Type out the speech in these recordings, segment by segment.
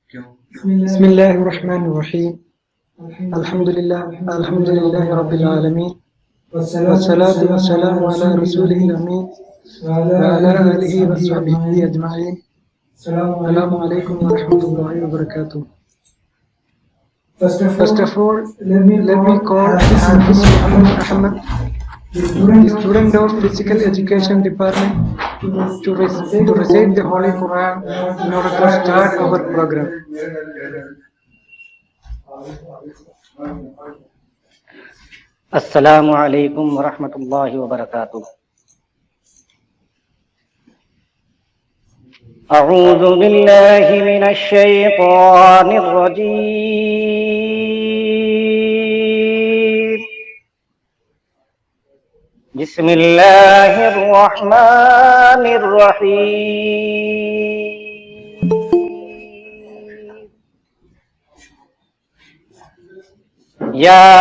بسم الله الرحمن الرحيم. الحمد لله رب العالمين، والصلاة والسلام على رسوله الأمين وعلى آله وصحبه أجمعين. السلام عليكم ورحمة الله وبركاته. First of all, let me call Hafiz Muhammad Ahmad, the student of Physical Education Department, to recite the Holy Quran in order to start our program. Assalamu alaikum wa rahmatullahi wa barakatuh. أعوذ بالله من الشيطان الرجيم. بسم الله الرحمن الرحيم. يا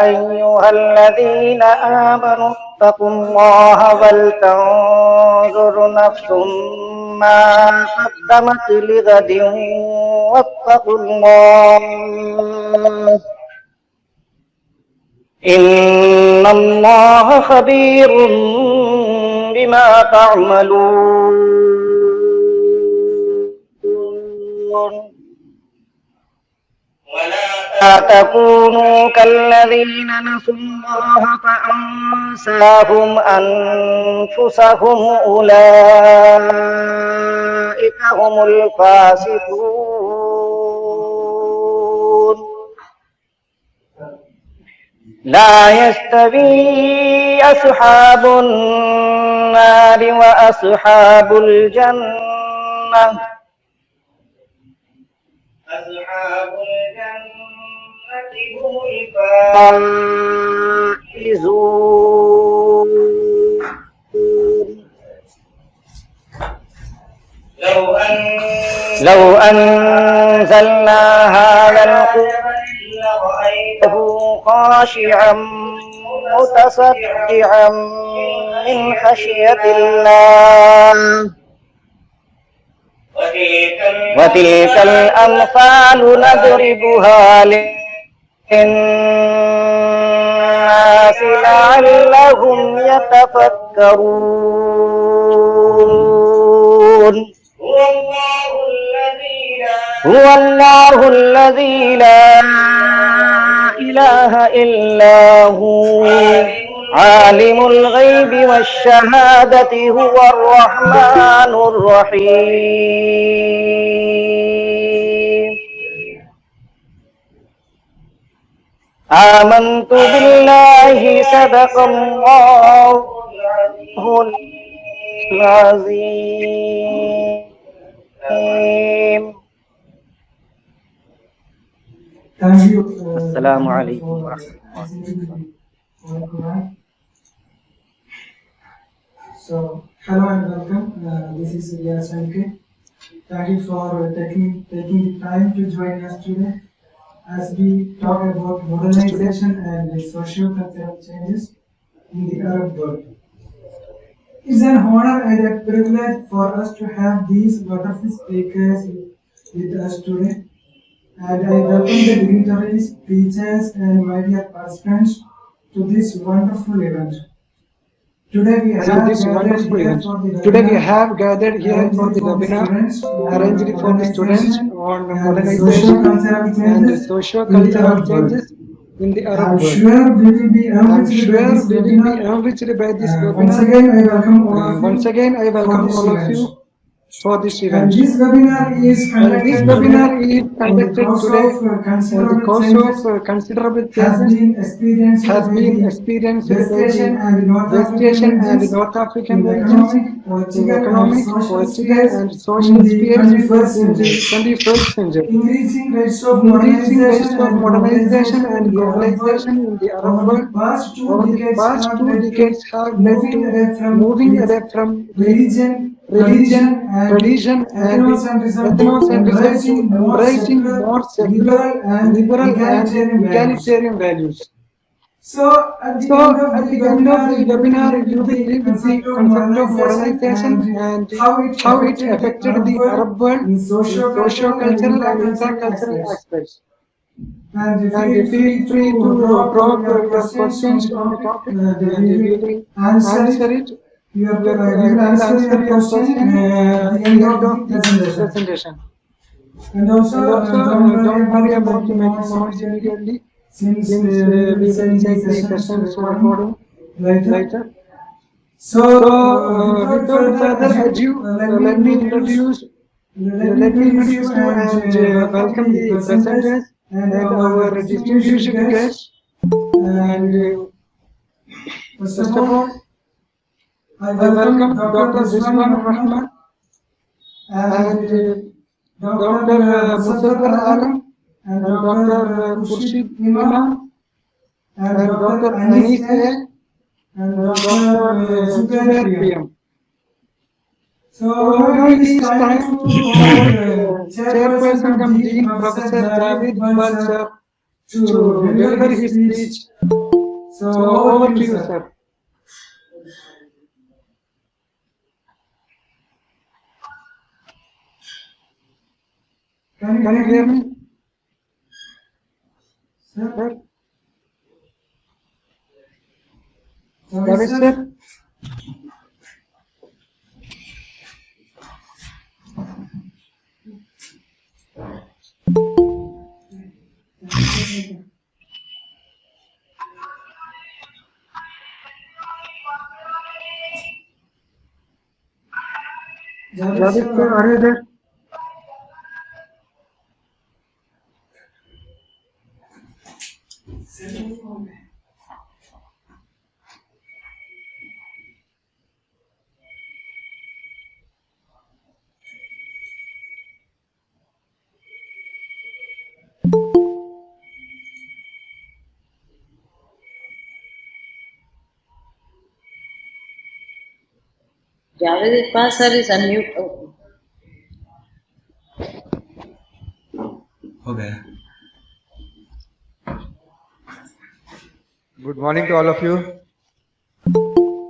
أيها الذين آمنوا اتقوا الله ولتنظر نفس ما قدمت لغد واتقوا الله إن الله خبير بما تعملون. ولا تكونوا كالذين نسوا الله فأنساهم أنفسهم أولئك هم الفاسقون. لا يستوي أصحاب النار وأصحاب الجنة. أصحاب الجنة هم الفائزون. لو أنزلنا هذا القرآن لرأيته خاشعا متصدعا من خشية الله. وتلك الأمثال نضربها للناس لعلهم يتفكرون. هو الله الذي لا إله إلا هو عالم الغيب والشهادة هو الرحمن الرحيم. آمنت بالله صدق الله العظيم. السلام عليكم ورحمة الله. So, hello and welcome. This is Sanke. Thank you for taking the time to join us today as we talk about modernization and socio-cultural changes in the Arab world. It's an honor and a privilege for us to have these wonderful speakers with us today. And I welcome the dignitaries, teachers, and my dear participants to this wonderful event. Today we have gathered here for the webinar arranged for the students on modernization and socio-cultural changes in the Arab world. I'm sure we will be enriched by this webinar. Once again, I welcome all of you for this event. And this webinar is conducted today in the course of considerable changes has been experienced by the West Asian and North African regions in economic, political and social spheres in the 21st century. Increasing rates of modernization and globalization in the Arab world over the past 2 decades have led to moving away from religion, tradition and ethnocentrism to embracing more secular, liberal and egalitarian values. So at the end of the webinar, you will leave with the concept of modernization and how it affected the Arab world in socio-cultural and intra-cultural aspects. And feel free to drop your questions on the topic, and we will answer it. We will answer your question at the end of the presentation. And also, don't worry about making notes immediately, since we will check the session's recording later. So, without further ado, let me introduce you and welcome the presenters and our distinguished guests. And first of all, I welcome Dr. Rizwanur Rahman and Dr. Muzaffar Alam and Dr. Khurshid Imam and Dr. Anis A and Dr. Zubair PM. So now it is time for Chairperson cum Dean Professor Javed Iqbal sir to deliver his speech. So over to you, sir. Can you hear me? Sir? Javed sir? Javed sir, are you there? Javed Iqbal sir is unmute. Okay. Good morning to all of you.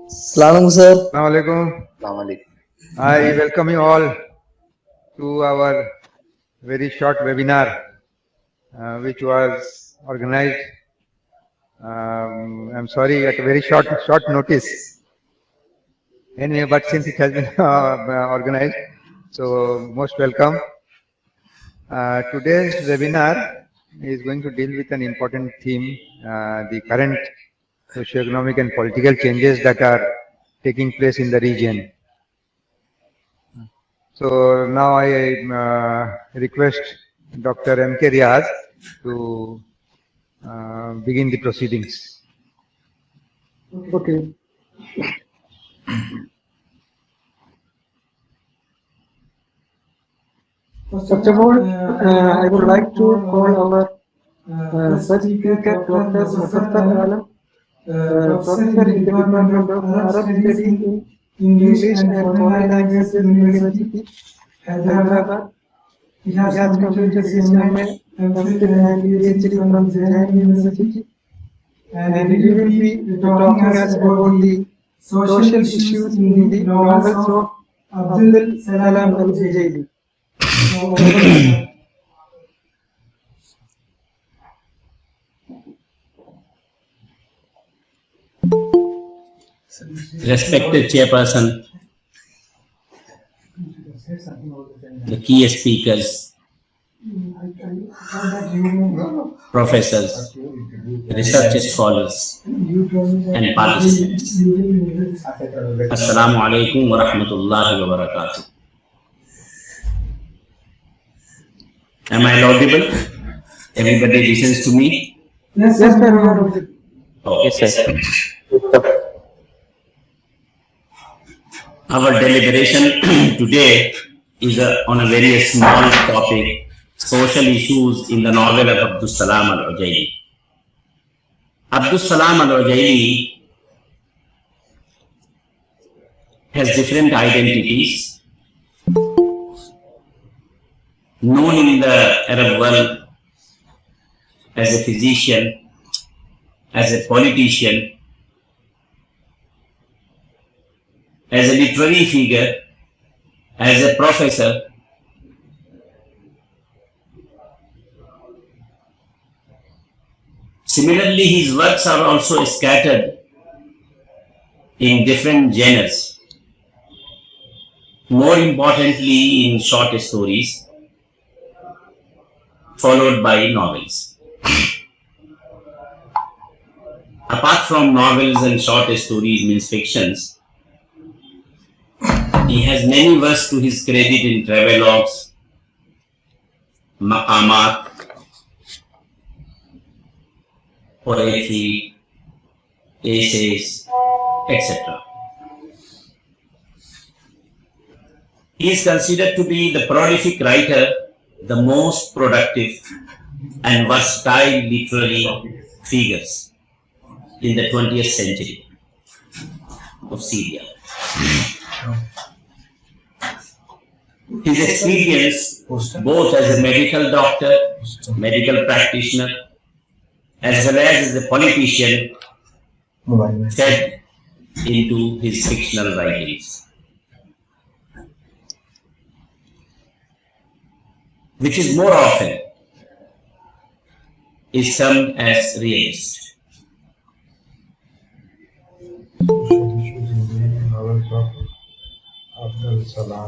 Assalamu sir. Assalamualaikum. I welcome you all to our very short webinar, which was organized. I'm sorry, at a very short notice. Anyway, but since it has been organized, so most welcome. Today's webinar is going to deal with an important theme, the current socio-economic and political changes that are taking place in the region. So now I request Dr. M.K. Riaz to begin the proceedings. Okay. First of all, I would like to call our first speaker, Dr. Muzaffar Alam, Professor in the Department of Arab Studies in English and Foreign Languages University, Hyderabad. He has completed his MA, MPhil and PhD from Jain University, and he will be talking us about the social issues in the novels of Al-Salam Al-Ujaili. Respected Chairperson, the key speakers, professors, research scholars, and participants. Assalamu alaikum wa rahmatullahi wa barakatuh. Am I audible? Everybody listens to me? Yes, sir. Oh, yes, sir. Our deliberation today is on a very small topic, social issues in the novel of Al-Salam Al-Ujaili. Al-Salam Al-Ujaili has different identities known in the Arab world as a physician, as a politician, as a literary figure, as a professor, similarly, his works are also scattered in different genres, more importantly in short stories, followed by novels. Apart from novels and short stories, means fictions, he has many works to his credit in travelogues, maqamat, poetry, essays, etc. He is considered to be the prolific writer, the most productive and versatile literary figures in the 20th century of Syria. His experience, both as a medical doctor, medical practitioner, as well as a politician, fed into his fictional writings, which is more often is termed as realist.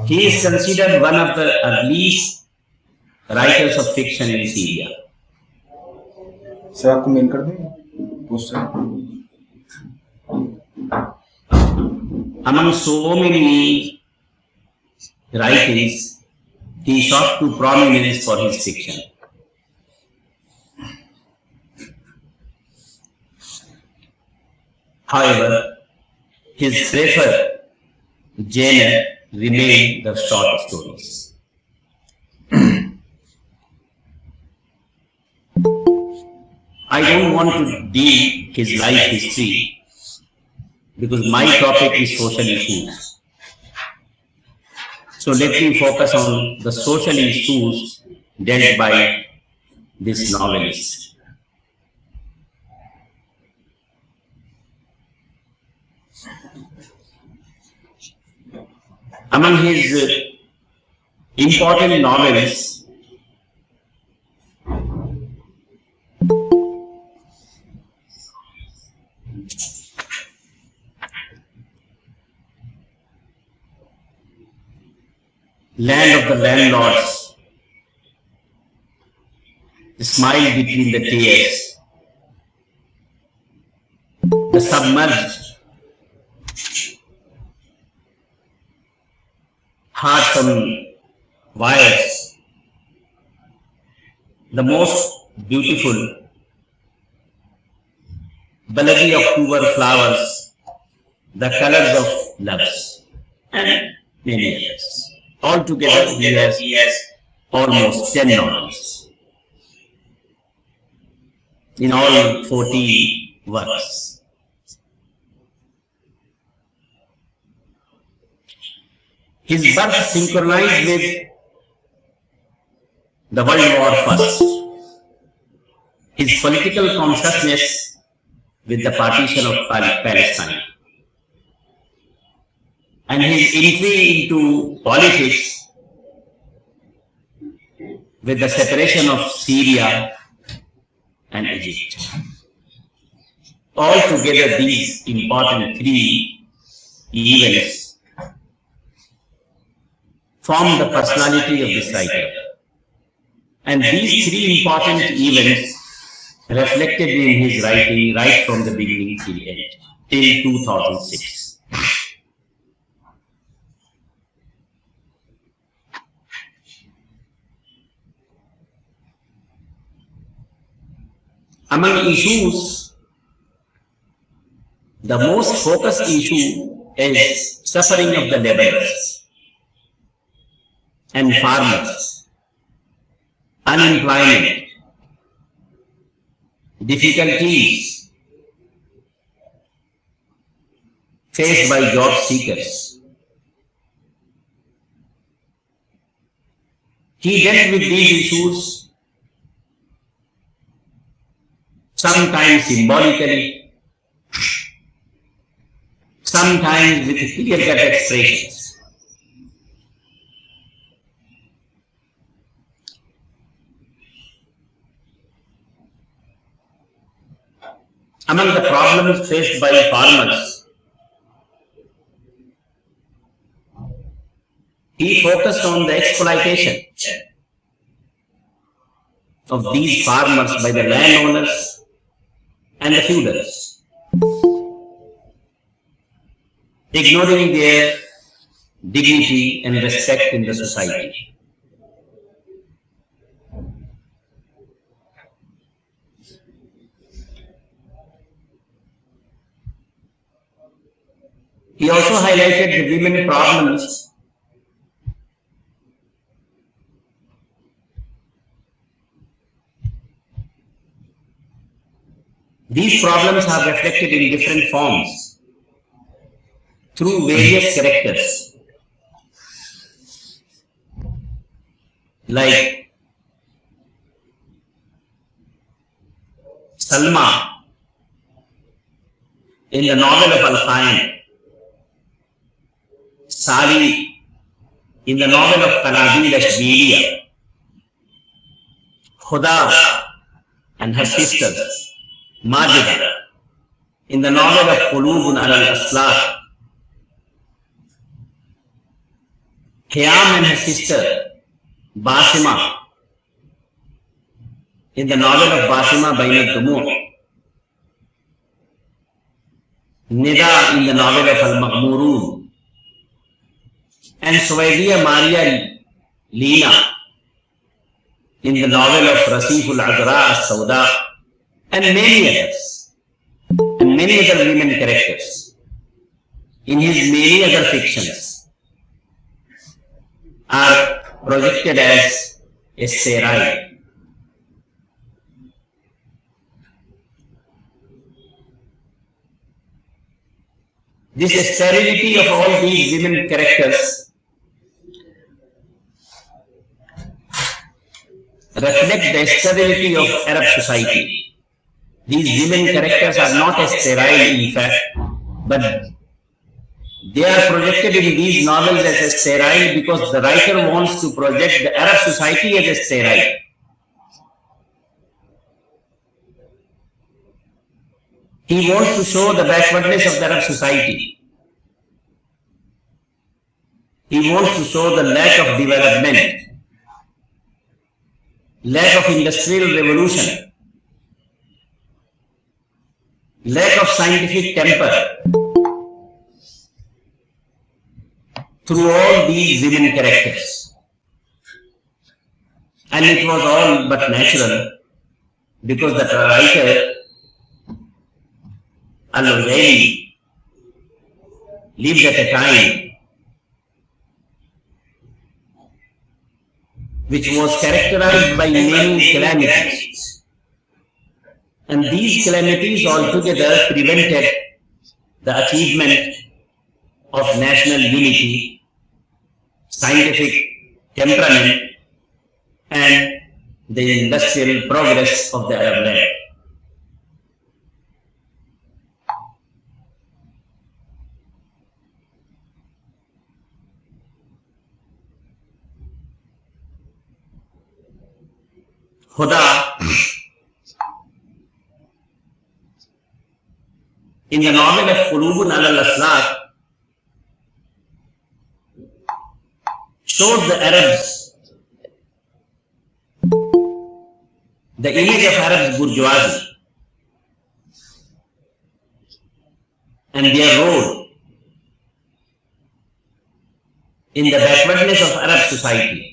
He is considered one of the earliest writers of fiction in Syria. Among so many writings, he shot to prominence for his fiction. However, his preferred genre remained the short stories. I don't want to deal his life history because my topic is social issues. So let me focus on the social issues dealt by this novelist. Among his important novels, Land of the Landlords, The Smile Between the Tears, The Submerged, Hearts on Wires, The Most Beautiful, Baladi October Flowers, The Colors of Loves, and many others. Altogether, he has almost 10 novels in all 40 works. His birth synchronized with the World War I, his political consciousness with the partition of Palestine, and his entry into politics with the separation of Syria and Egypt. Altogether, these important three events form the personality of this writer. And these three important events reflected in his writing right from the beginning till end, till 2006. Among issues, the most focused issue is suffering of the laborers and farmers, unemployment, difficulties faced by job seekers. He dealt with these issues sometimes symbolically, sometimes with clear-cut expressions. Among the problems faced by farmers, he focused on the exploitation of these farmers by the landowners and the feudals, ignoring their dignity and respect in the society. He also highlighted the women problems These problems are reflected in different forms through various characters like Salma in the novel of Al-Salam, Sali in the novel of Qanabil Ashbiliya, Khuda and her sisters, Majida in the novel of Qulubun al-Aslaq, Qiyam and her sister, Basima in the novel of Basima Bain al-Dumu', Nida in the novel of Al-Maghmurun, and Suwaidiya Maria Lina in the novel of Rasiful Azra al-Sauda, and many others, and many other women characters in his many other fictions are projected as a sterile. This sterility of all these women characters reflect the sterility of Arab society. These women characters are not sterile in fact, but they are projected in these novels as a sterile because the writer wants to project the Arab society as a sterile. He wants to show the backwardness of the Arab society. He wants to show the lack of development, lack of industrial revolution, lack of scientific temper through all these women characters. And it was all but natural because the writer Al-Ujaili lived at a time which was characterized by many calamities. And these calamities altogether prevented the achievement of national unity, scientific temperament, and the industrial progress of the Arab land. Khuda in the novel of Qulubun al-Aslaq shows the Arabs, the image of Arabs bourgeoisie and their role in the backwardness of Arab society.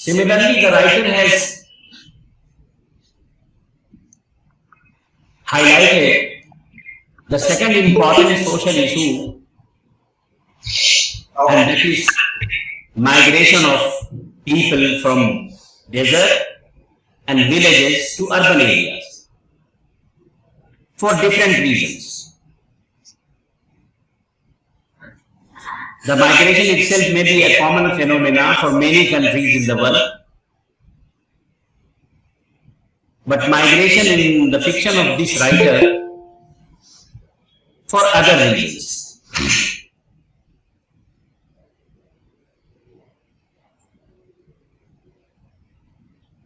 Similarly, the writer has highlighted the second important social issue, and that is migration of people from desert and villages to urban areas. for different reasons. The migration itself may be a common phenomenon for many countries in the world, but migration in the fiction of this writer for other reasons.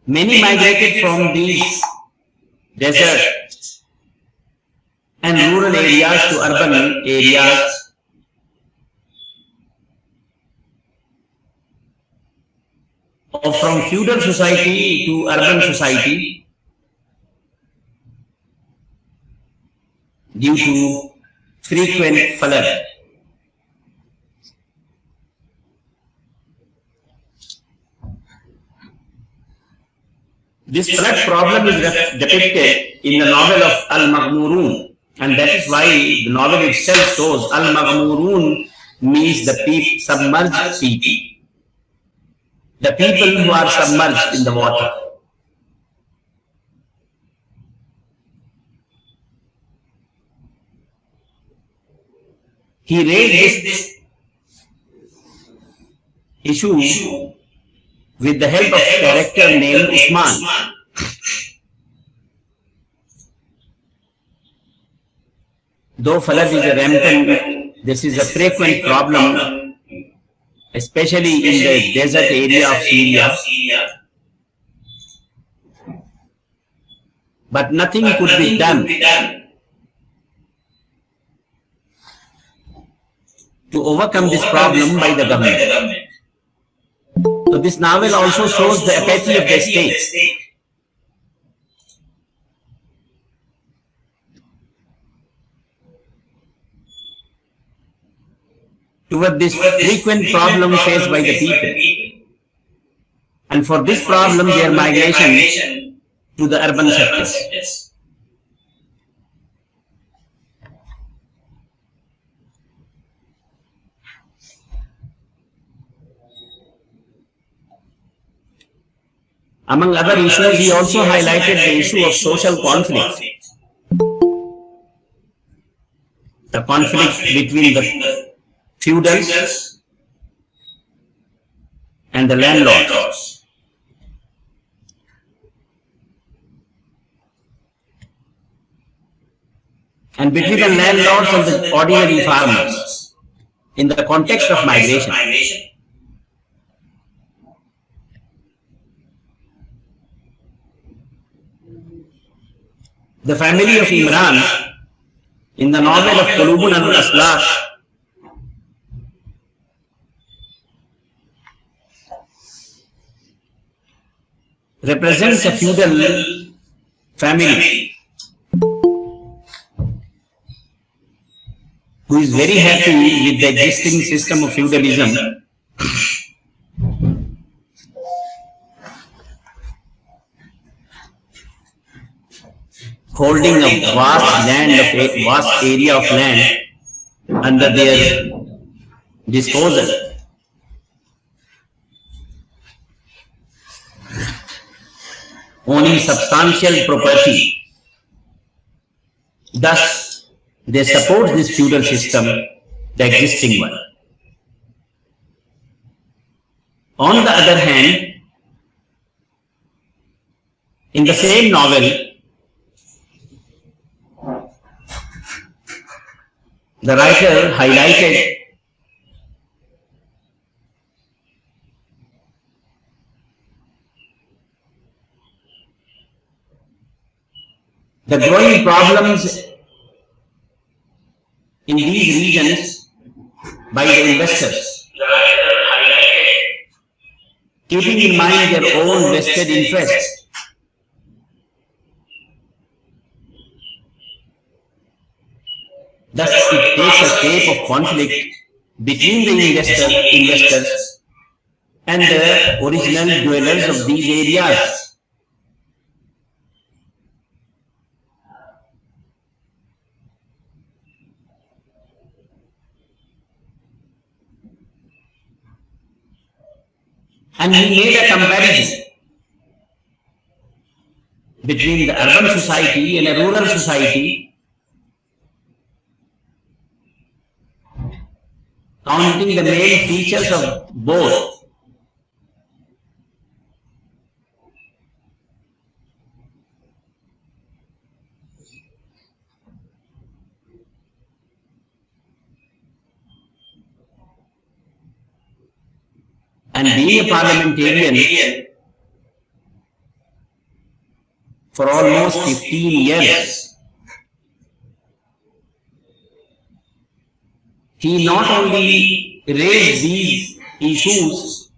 Many migrated from these desert and rural areas to urban areas, or from feudal society to urban society due to frequent flood. This flood problem is depicted in the novel of Al-Maghmurun, and that is why the novel itself shows Al-Maghmurun means the submerged people, the people who are submerged in the water. He raised this issue with the help of a character named Usman. Though flood is a rampant, this is a frequent problem, especially in the desert area of Syria. But nothing could be done to overcome this problem by the government. So this novel also shows the apathy of the state. Toward this frequent problem faced by the people. And for this problem, their migration to the urban sectors. Among other issues, he also highlighted the issue of social conflict. The conflict between the feudals and the landlords. And between the landlords and the ordinary farmers in the context of migration. The family of Imran in the novel of Qulubun al-Aslaq represents a feudal family who is very happy with the existing system of feudalism, holding a vast area of land under their disposal. Owning substantial property. Thus, they support this feudal system, the existing one. On the other hand, in the same novel, the writer highlighted the growing problems in these regions by the investors, keeping in mind their own vested interests. Thus, it takes a shape of conflict between the investors and the original dwellers of these areas. And he made a comparison between the urban society and a rural society counting the main features of both, and being a parliamentarian for almost 15 years, he not only raised these issues,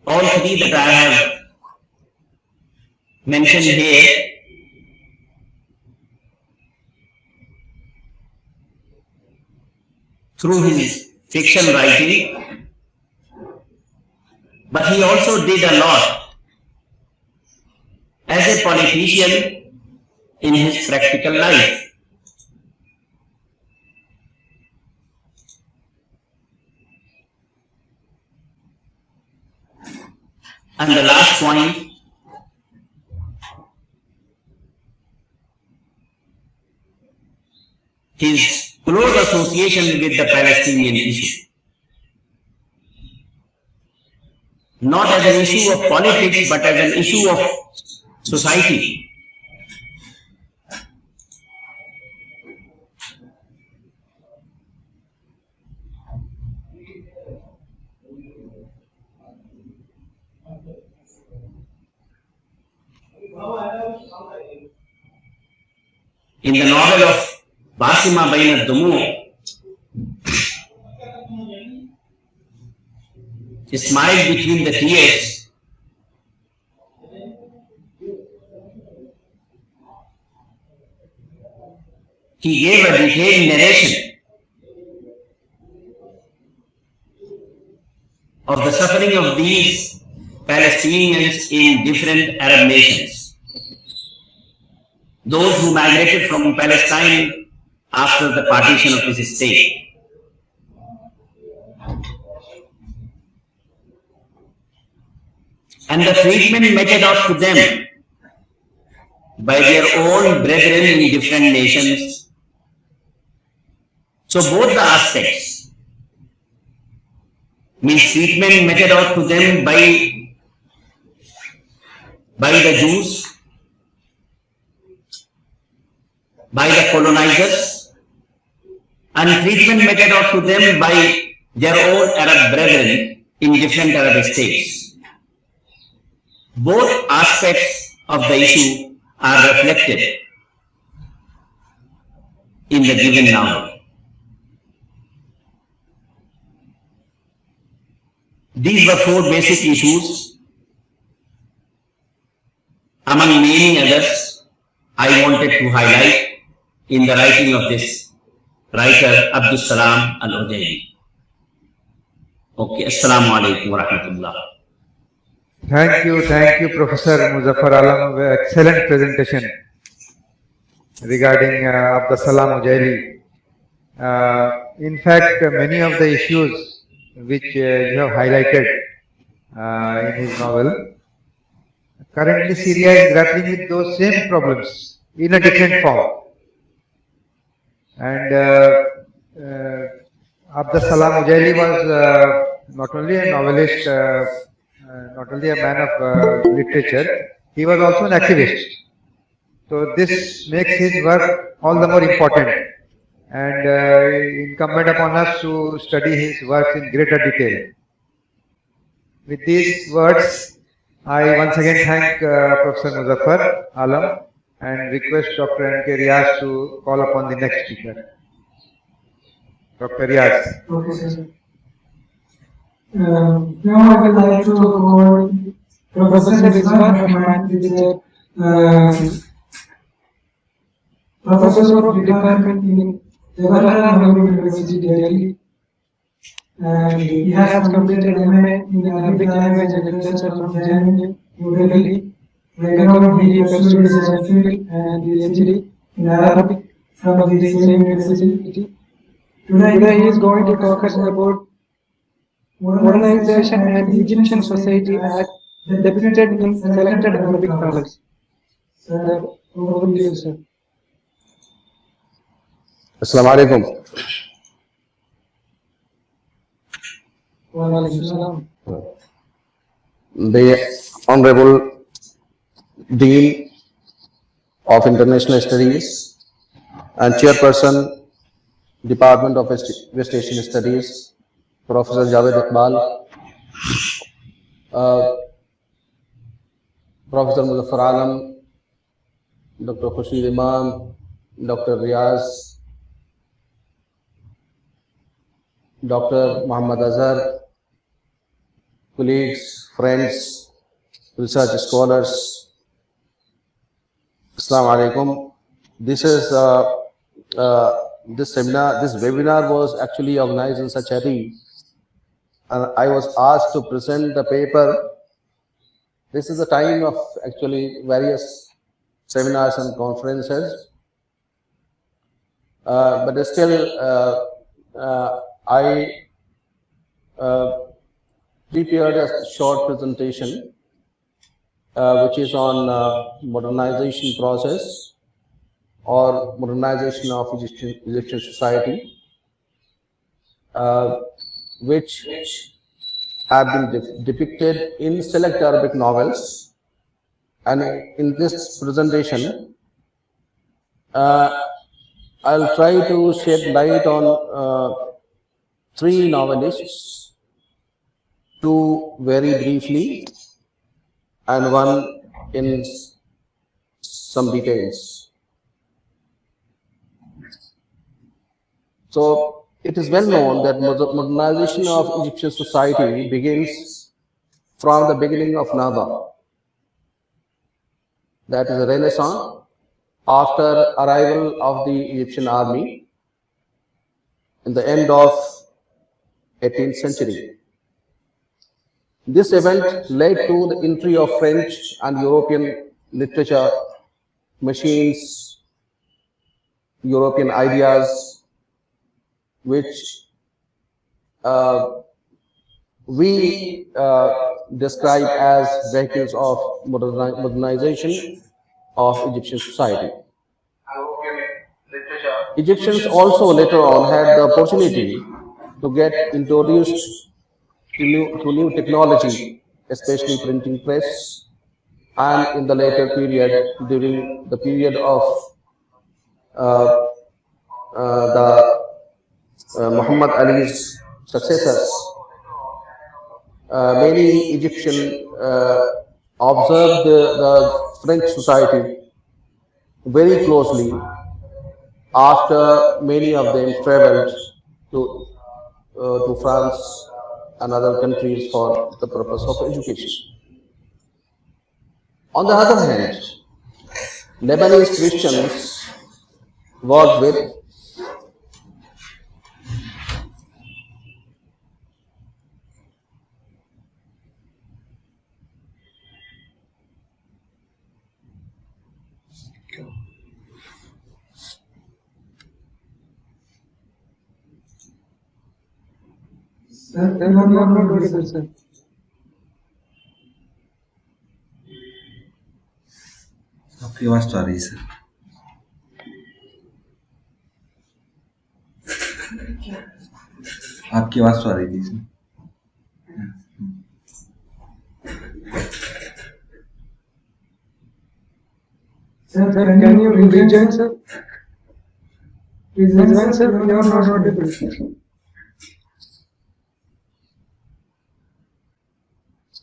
all three that I have mentioned here, through his fiction writing, but he also did a lot as a politician in his practical life. And the last point, his close association with the Palestinian issue. Not as an issue of politics, but as an issue of society. In the novel of Basima Bain al-Dumu, smiled between the tears, he gave a detailed narration of the suffering of these Palestinians in different Arab nations, those who migrated from Palestine after the partition of his state. And the treatment meted out to them by their own brethren in different nations. So both the aspects, means treatment meted out to them by the Jews, by the colonizers, and treatment meted out to them by their own Arab brethren in different Arab states. Both aspects of the issue are reflected in the given novel. These were four basic issues. Among many others, I wanted to highlight in the writing of this writer, Al-Salam Al-Ujaili. Okay, Assalamu alaikum wa rahmatullah. Thank you, Professor Muzaffar Alam. Excellent presentation regarding Al-Salam Ujaili. In fact, many of the issues which you have highlighted in his novel, currently Syria is grappling with those same problems in a different form. And Al-Salam Ujaili was not only a novelist, not only a man of literature, he was also an activist. So this makes his work all the more important and incumbent upon us to study his works in greater detail. With these words, I once again thank Professor Muzaffar Alam and request Dr. N.K. Riaz to call upon the next speaker. Dr. Riaz. Okay, sir. Now I would like to call Professor Rizwanur Rahman, Professor of Department in Jawaharlal University, Delhi. And he has completed MA in Arabic Language and Literature from Jamia, New Delhi, renowned media studies and field, and PhD in Arabic from the same university. Today he is going to talk us about Modernization and Egyptian Society as depicted in selected Arabic novels. Sir, over to you, sir. Assalamu alaikum. the Honorable Dean of International Studies and Chairperson, Department of West Asian Studies, Professor Javed Iqbal, Professor Muzaffar Alam, Dr. Khurshid Imam, Dr. Riaz, Dr. Muhammad Azhar, colleagues, friends, research scholars, Assalamu alaikum. This is this webinar was actually organized in such a way, and I was asked to present the paper. This is the time of actually various seminars and conferences, but still I prepared a short presentation which is on modernization process or modernization of Egyptian society, which have been depicted in select Arabic novels. And in this presentation, I'll try to shed light on three novelists, two very briefly, and one in some details. So it is well known that modernization of Egyptian society begins from the beginning of Nahda, that is the Renaissance, after arrival of the Egyptian army in the end of 18th century. This event led to the entry of French and European literature, machines, European ideas, which we describe as vehicles of modernization of Egyptian society. Egyptians also later on had the opportunity to get introduced to new technology, especially printing press, and in the later period, during the period of Muhammad Ali's successors, many Egyptians observed the French society very closely after many of them traveled to France and other countries for the purpose of education. On the other hand, Lebanese Christians worked with Sir, you are not audible, sir. आपकी आवाज तो आ रही है sir. आपकी आवाज तो आ रही थी इसमें. Sir, can you rejoin, sir? Rizwan, sir, you are not audible.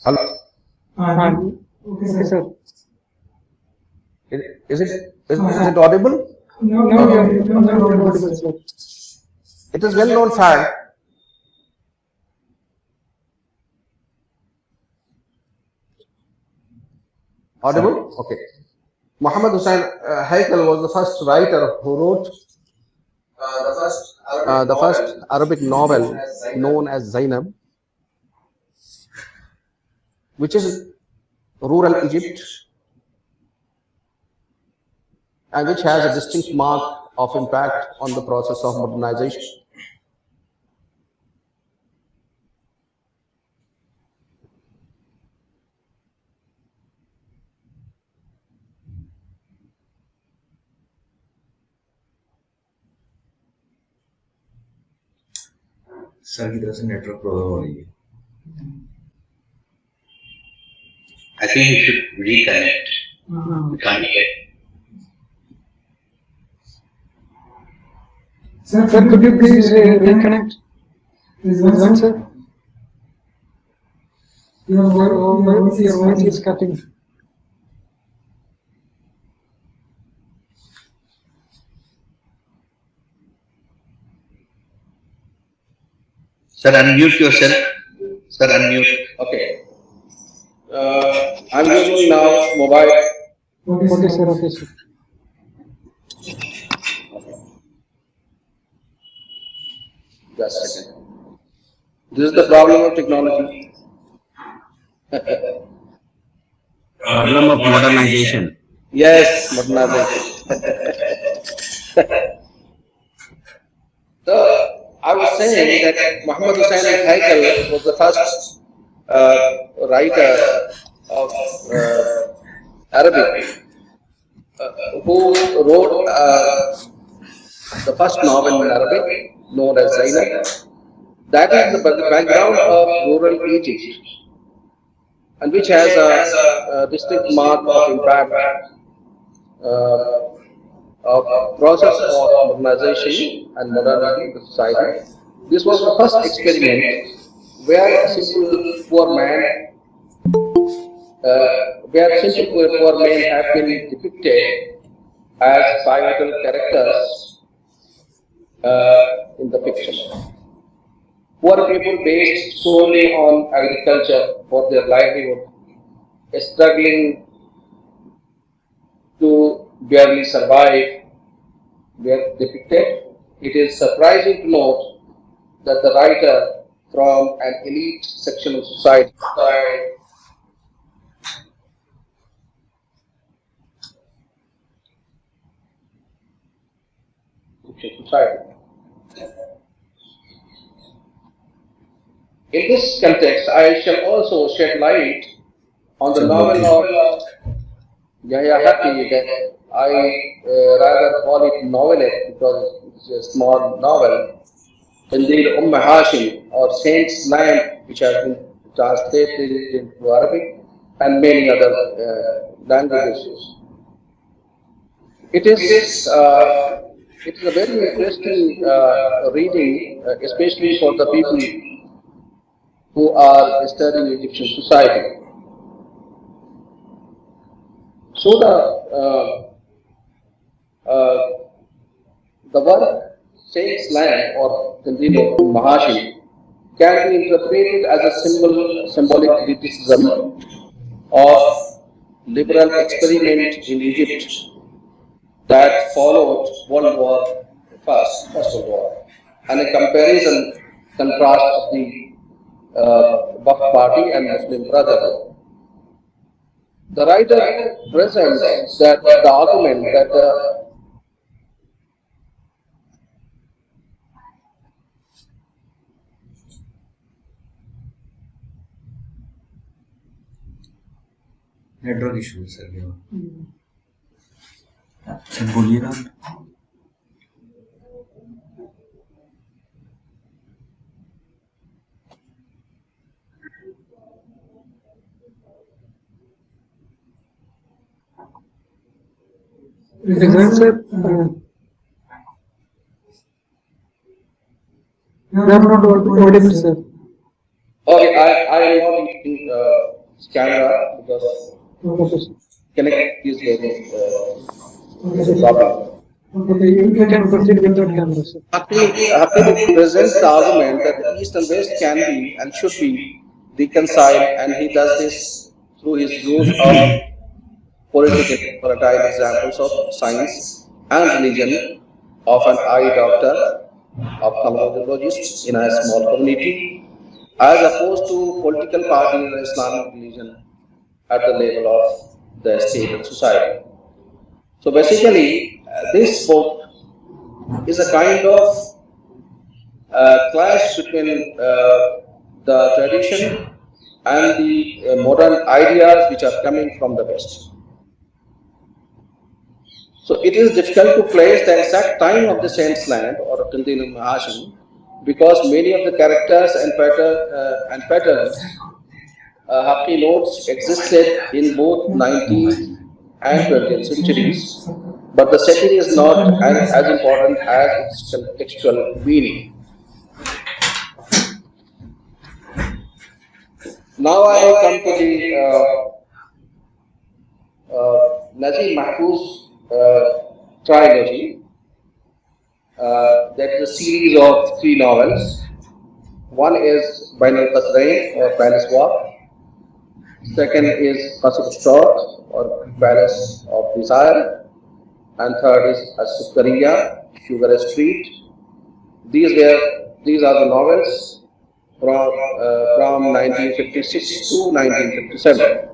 Hello. Okay, sir. Is it audible? No, you are not audible, sir. It is well known fact. Audible? Okay. Muhammad Hussain Haikal was the first writer who wrote the first Arabic novel known as Zainab, which is rural Egypt and which has a distinct mark of impact on the process of modernization. Sir की तरफ से network problem हो रही है. I think we should reconnect. We can't get. Sir, could you please reconnect? Rizwan, sir? Your voice is cutting. Sir, unmute yourself. Sir, unmute. Okay. I'm using now mobile. Okay, sir. Okay, sir. Just a second. This is the problem of technology. Problem of modernization. Yes, modernization. So, I was saying that Muhammad Hussain al-Haikal was the first writer of Arabic who wrote the first novel in Arabic known as Zainab. That is the background of rural Egypt, and which has a distinct mark of impact of process of modernization and modernity in the society. This was the first experiment where simple poor men have been depicted as pivotal characters in the fiction. Poor people based solely on agriculture for their livelihood, struggling to barely survive, were depicted. It is surprising to note that the writer from an elite section of society In this context, I shall also shed light on the novel of Yahya Happy that I rather call it novelette because it's a small novel. Indeed, Hashim or Saint's Land, which has been translated into Arabic and many other languages. It is a very interesting reading, especially for the people who are studying Egyptian society. So the word Saint's Land or Tanzil Mahashim can be interpreted as a symbolic criticism of liberal experiment in Egypt that followed World War First World War, and a contrast of the Ba'ath Party and Muslim Brotherhood. The writer presents that the argument that the network issue sir sir बोलिए ना Rizwan, sir. You are not audible, sir. Okay, I am not using camera because connect is very problem. Okay, you can proceed without camera, sir. Happy presents the argument that the East and West can be and should be reconciled, and he does this through his use of political volatile examples of science and religion of an eye doctor, ophthalmologist in a small community, as opposed to political party in Islamic religion at the level of the state and society. So basically, this book is a kind of clash between the tradition and the modern ideas which are coming from the West. So it is difficult to place the exact time of the Saint's Land or Tanzil Mahashim because many of the characters and patterns keynotes existed in both 19th and 20th centuries, but the setting is not as important as its contextual meaning. Now I come to the Najib Mahfouz trilogy. That is a series of three novels. One is Bain al-Qasrain or Palace Walk. Second is Qasr al-Shawq or Palace of Desire. And third is As-Sukkariya, Sugar Street. These are the novels from 1956 to 1957.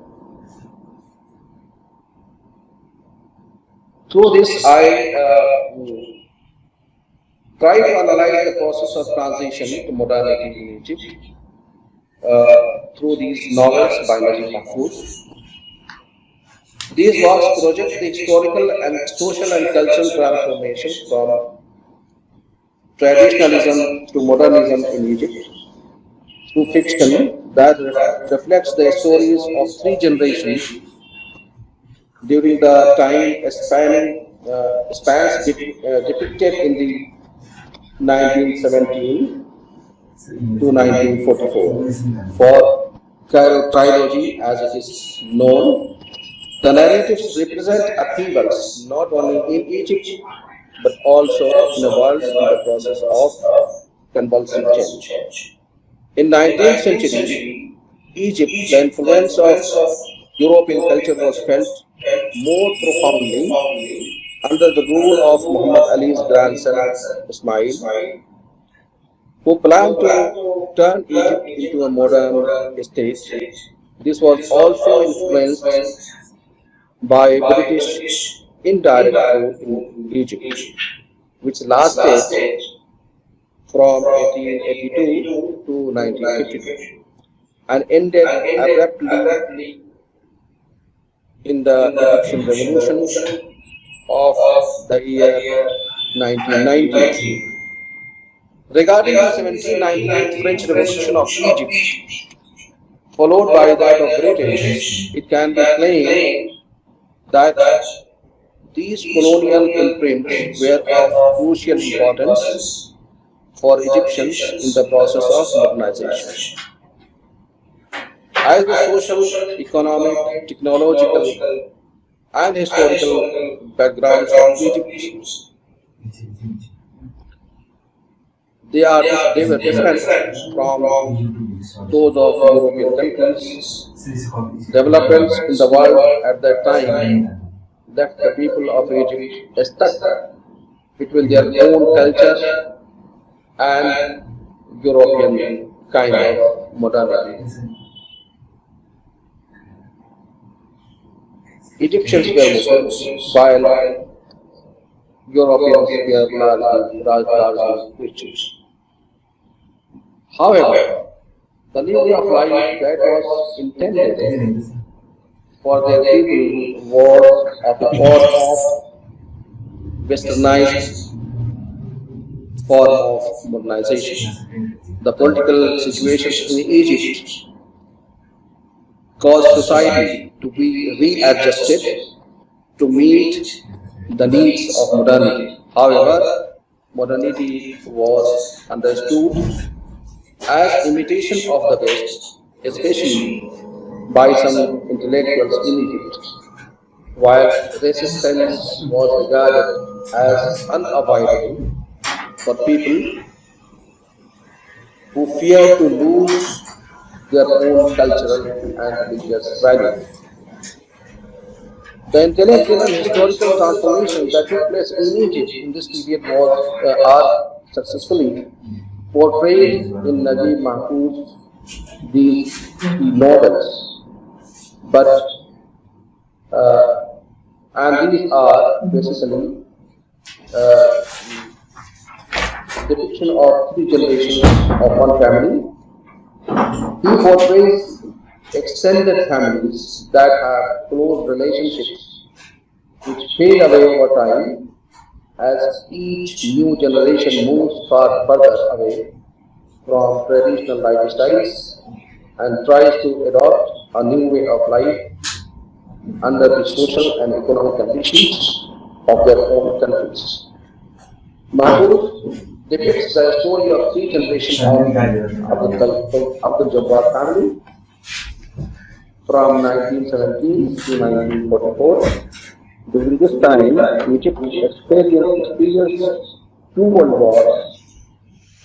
Through this, I try to analyze the process of transition to modernity in Egypt through these novels by Najib Mahfouz. These works project the historical and social and cultural transformations from traditionalism to modernism in Egypt through fiction that reflects the stories of three generations during the time spans depicted in the 1917 to 1944. For Cairo trilogy, as it is known, the narratives represent upheavals not only in Egypt but also in the world in the process of convulsive change. In 19th century, Egypt, the influence of European culture was felt more profoundly under the rule of Muhammad Ali's grandson Ismail, who planned to turn Egypt into a modern state. This was also influenced by British indirect rule in Egypt, which lasted from 1882 to 1952 and ended abruptly in the Egyptian Revolution of the year 1990. Regarding the 1798 French Revolution of Egypt, followed by that of British, it can be claimed that these colonial imprints were of crucial importance for Egyptians in the process of modernization. As the social, economic, technological, and historical backgrounds of Egypt, they were different from those of European countries. Developments in the world at that time left the people of Egypt stuck between their own culture and European kind of modernity. Egyptians were Muslims, while Europeans were largely Christians. However, the new way of life that was intended for their people was at the cost of westernized form of modernization. The political situations in Egypt caused society to be readjusted to meet the needs of modernity. However, modernity was understood as imitation of the West, especially by some intellectuals in Egypt, while resistance was regarded as unavoidable for people who feared to lose their own cultural and religious values. The intellectual and historical transformations that took place in Egypt in this period are successfully portrayed in Najib Mahfouz these novels, but and these are basically depiction of three generations of one family. He portrays extended families that have close relationships which fade away over time as each new generation moves further away from traditional lifestyles and tries to adopt a new way of life under the social and economic conditions of their own countries. Mahfuz depicts the story of three generations of Abdul Jabbar family from 1917 to 1944. During this time, Egypt experienced two world wars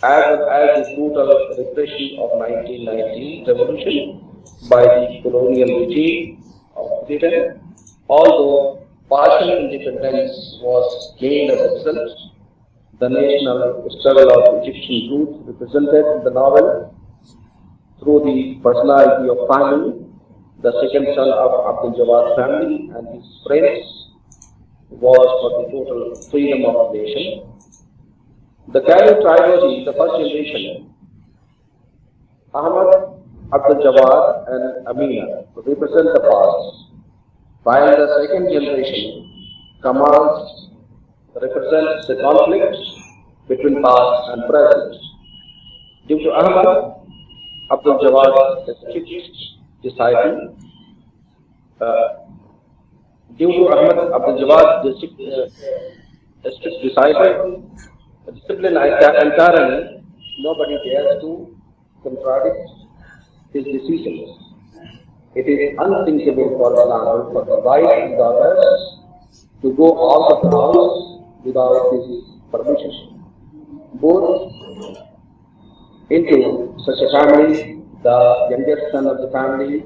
as well as the brutal repression of 1919 revolution by the colonial regime of Britain. Although partial independence was gained as a result, the national struggle of Egyptian youth represented in the novel through the personality of Fahmi, the second son of Abdul Jawad family, and his friends, was for the total freedom of the nation. The Kali trilogy, the first generation, Ahmad, Abdul Jawad, and Amina, represent the past, while the second generation, Kamal, represents the conflict between past and present. Due to Ahmad, Abdul Jawad's strict disciple, due to Ahmad Abdul Jawad's strict disciple, discipline entirely, nobody dares to contradict his decisions. It is unthinkable, for example, for the wife and daughters to go out of the house without his permission. Both into such a family, the youngest son of the family,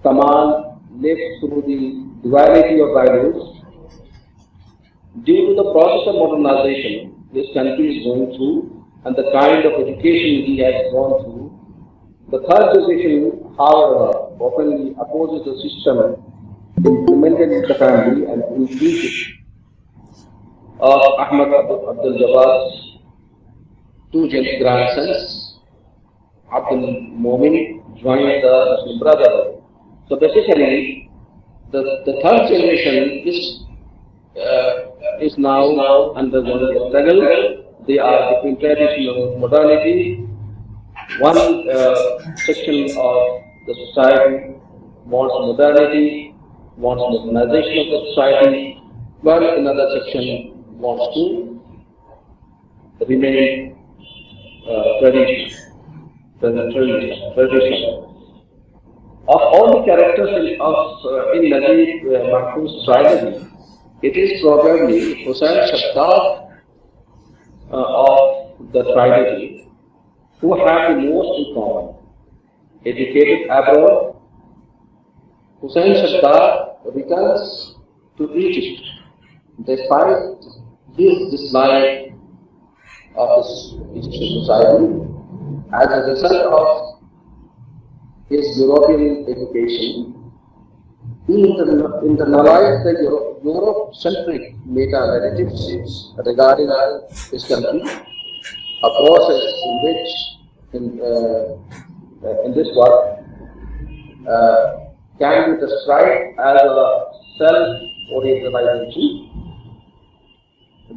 Kamal, lives through the duality of values. Due to the process of modernization this country is going through and the kind of education he has gone through, the third generation, however, openly opposes the system implemented in the family and increases of Ahmad Abdul Jawad's two grandsons, Abdul Momin, joined the Muslim Brotherhood. So basically, the third generation is now undergoing a struggle. They are between traditional modernity. One section of the society wants modernity, wants modernization of the society, while another section wants to remain traditional. Of all the characters in Najib Mahfouz's trilogy, it is probably Hussain Shabdad of the trilogy who have the most in common. Educated abroad, Hussain Shabdad returns to Egypt despite his dislike of the Egyptian society as a result of his European education. He internalized the Europe-centric meta-narratives regarding his country, a process in which, in this work, can be described as a self-orientalization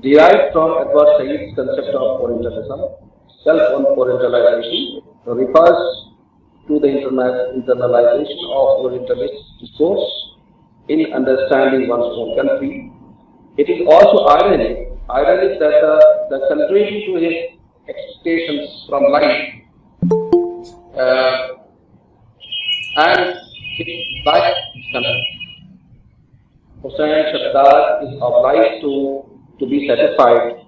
derived from Edward Said's concept of Orientalism. Self-orientalization refers to the internalization of Orientalist discourse in understanding one's own country. It is also ironic that contrary to his expectations from life and his life Hussain Shabdad is obliged to be satisfied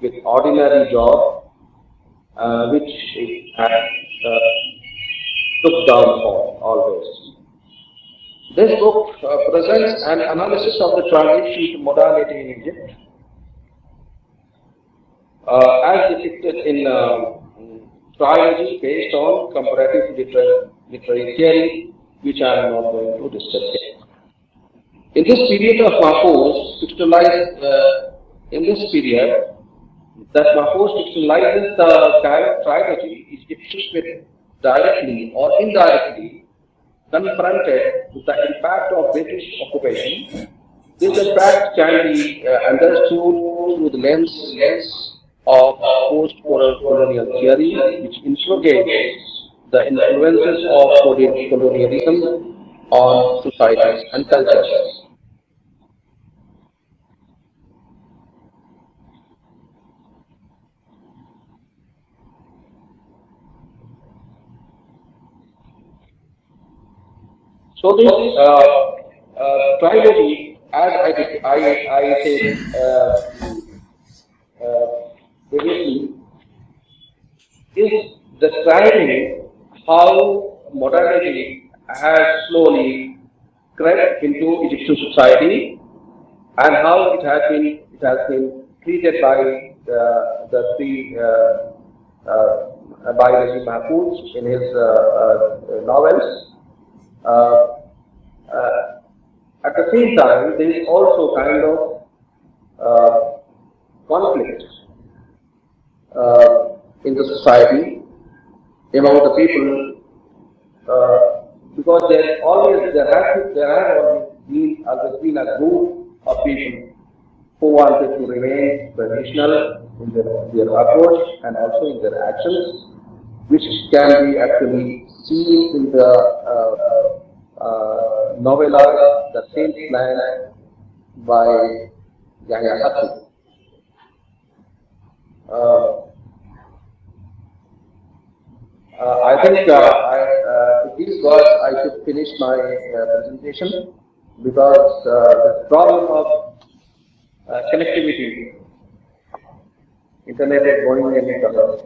with ordinary job which he had looked down on always. This book presents an analysis of the transition to modernity in Egypt as depicted in trilogy based on comparative literary theory, which I am not going to discuss here. In this period of Mahfouz, Mahfouz fictionalizes the trilogy, Egyptians were directly or indirectly confronted with the impact of British occupation. This impact can be understood through the lens of post-colonial theory, which interrogates the influences of colonialism on societies and cultures. So this trilogy, as I said previously, is describing how modernity has slowly crept into Egyptian society and how it has been treated by the three by Najib Mahfouz in his novels. At the same time, there is also kind of conflict in the society among the people because there has always been a group of people who wanted to remain traditional in their approach and also in their actions, which can be actually seen in the novella The Saint Plan by Yahya Hassan. I think with these words I should finish my presentation because the problem of connectivity, internet is going any color,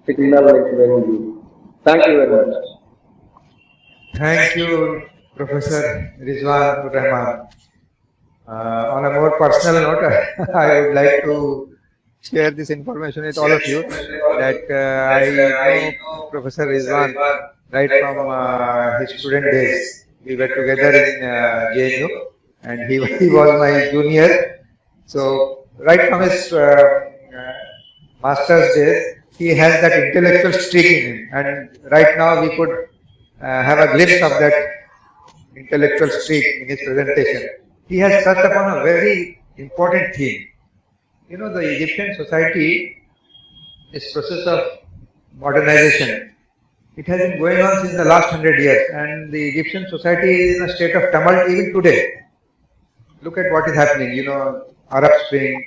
signal is very weak. Thank you very much. Thank you, Professor Rizwanur Rahman. On a more personal note, I would like to share this information with all of you that I know Professor Rizwan right from his student days. We were together in JNU and he was my junior. So right from his master's days, he has that intellectual streak in him, and right now we could have a glimpse of that intellectual streak in his presentation. He has touched upon a very important theme. You know, the Egyptian society, this process of modernization, it has been going on since the last 100 years, and the Egyptian society is in a state of tumult even today. Look at what is happening, you know, Arab Spring,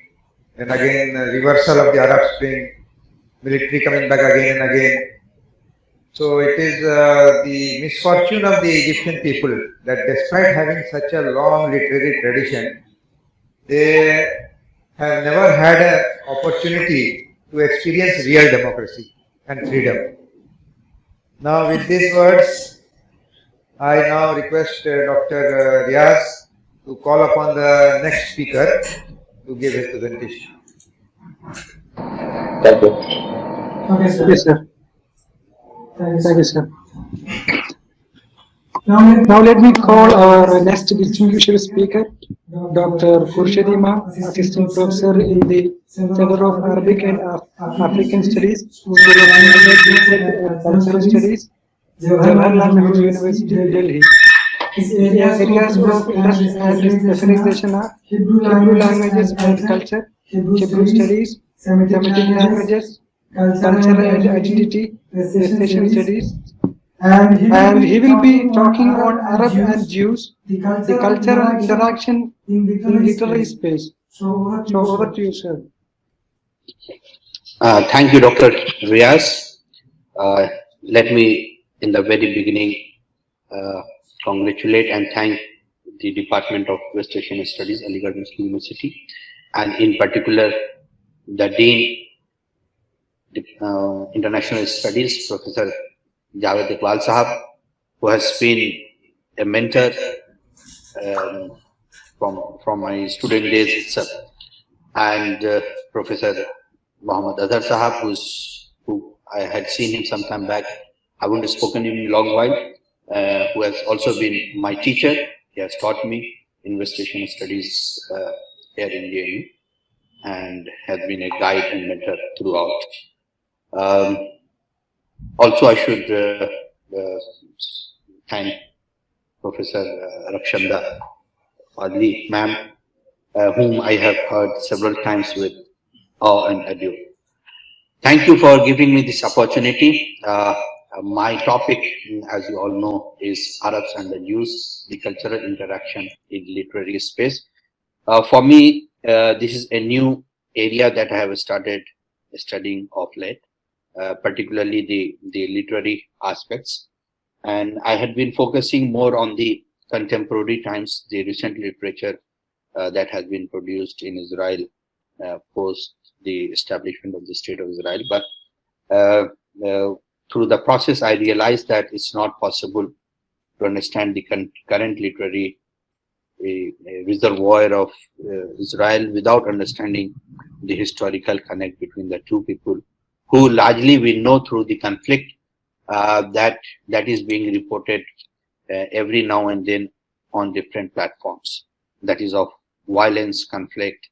and again reversal of the Arab Spring, military coming back again and again. So it is the misfortune of the Egyptian people that despite having such a long literary tradition, they have never had an opportunity to experience real democracy and freedom. Now with these words, I now request Dr. Riaz to call upon the next speaker to give his presentation. Thank you. Okay, sir. Yes, sir. Thank you, sir. Now let me call our next distinguished speaker, Dr. Khurshid Imam, Assistant Professor in the Center of Arabic and African Studies, School of Literature and Cultural Studies, Jawaharlal Nehru University, Delhi. His areas of interest and specialization are Hebrew languages and culture, Hebrew studies, Semitic languages, culture and identity, Asian studies, and he will be talking on Arab and Jews, the cultural interaction in literary space. So over to you, sir. Thank you, Dr. Riaz. Let me, in the very beginning, congratulate and thank the Department of West Asian Studies, Aligarh Muslim University, and in particular, the Dean, International Studies, Professor Jawaharlal Sahab, who has been a mentor from my student days itself, and Professor Muhammad Azhar Sahab, who I had seen him some time back. I wouldn't have spoken to him in a long while, who has also been my teacher. He has taught me in West Asian Studies here in JNU and has been a guide and mentor throughout. Also, I should thank Professor Rakshanda Fadli, ma'am, whom I have heard several times with awe and adieu. Thank you for giving me this opportunity. My topic, as you all know, is Arabs and the Jews, the cultural interaction in literary space. For me, this is a new area that I have started studying of late, particularly the literary aspects. And I had been focusing more on the contemporary times, the recent literature that has been produced in Israel post the establishment of the State of Israel. But through the process, I realized that it's not possible to understand the current literary reservoir of Israel without understanding the historical connect between the two people, who largely we know through the conflict that is being reported every now and then on different platforms, that is of violence, conflict,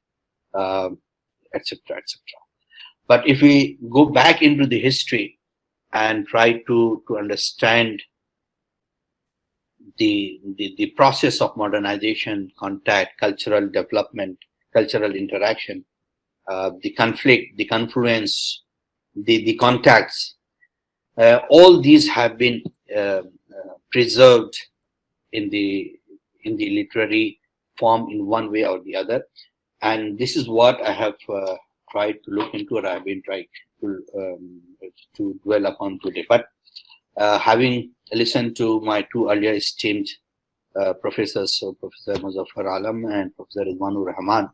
etc., etc. But if we go back into the history and try to understand the process of modernization, contact, cultural development, cultural interaction, the conflict, the confluence, the contacts, all these have been preserved in the literary form in one way or the other. And this is what I have tried to look into, or I have been trying to dwell upon today. But having listened to my two earlier esteemed professors, so Professor Muzaffar Alam and Professor Rizwanur Rahman,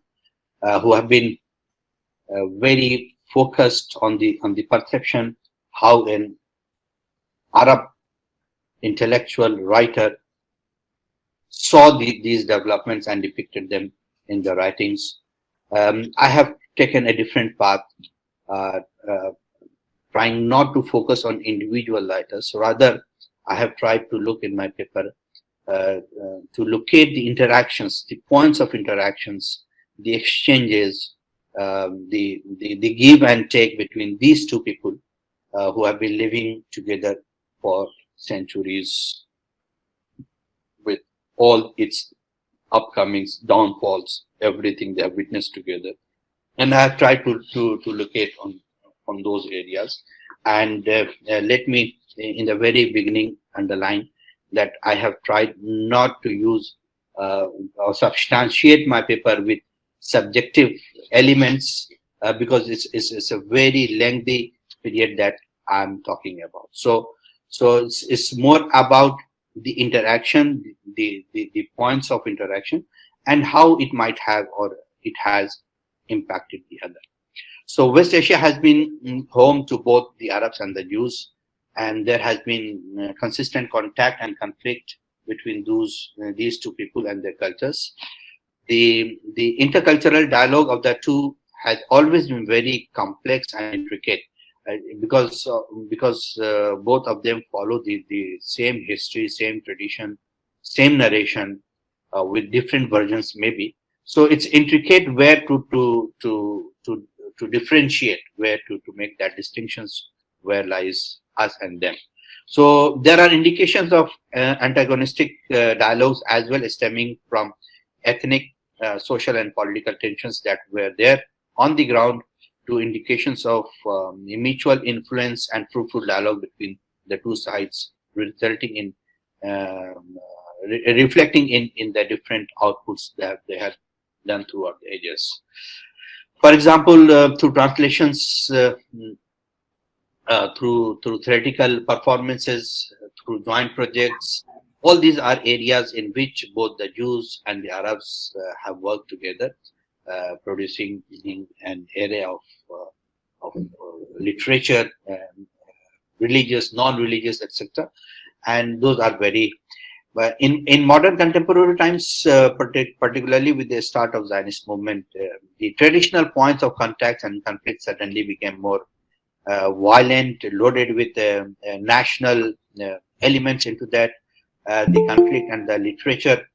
who have been very focused on the perception how an Arab intellectual writer saw these developments and depicted them in the writings. I have taken a different path, trying not to focus on individual writers. Rather, I have tried to look in my paper to locate the interactions, the points of interactions, the exchanges, the give and take between these two people who have been living together for centuries, with all its upcomings, downfalls, everything they have witnessed together. And I have tried to locate on those areas. And let me, in the very beginning, underline that I have tried not to use or substantiate my paper with subjective elements because it's a very lengthy period that I'm talking about. So it's more about the interaction, the points of interaction, and how it might have or it has impacted the other. So West Asia has been home to both the Arabs and the Jews, and there has been consistent contact and conflict between these two people and their cultures. The intercultural dialogue of the two has always been very complex and intricate, because both of them follow the same history, same tradition, same narration, with different versions maybe. So it's intricate where to differentiate, where to make that distinctions, where lies us and them. So there are indications of antagonistic dialogues as well, stemming from ethnic, social and political tensions that were there on the ground, to indications of mutual influence and fruitful dialogue between the two sides, resulting in reflecting in the different outputs that they had done throughout the ages. For example, through translations, through theoretical performances, through joint projects, all these are areas in which both the Jews and the Arabs have worked together, producing an array of literature, religious, non-religious, etc. And those are very, but in modern contemporary times, particularly with the start of Zionist movement, the traditional points of contact and conflict suddenly became more violent, loaded with national elements into that. The conflict and the literature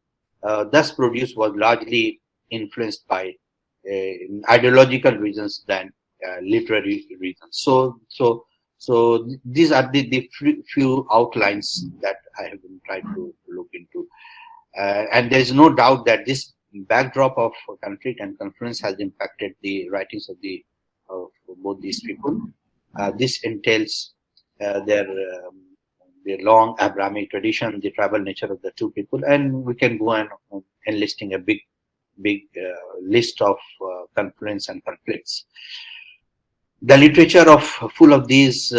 thus produced was largely influenced by ideological reasons than literary reasons. So these are the few outlines that I have been trying to look into. And there is no doubt that this backdrop of conflict and confluence has impacted the writings of both these people. This entails their long Abrahamic tradition, the tribal nature of the two people, and we can go on enlisting a big list of confluence and conflicts. The literature of full of these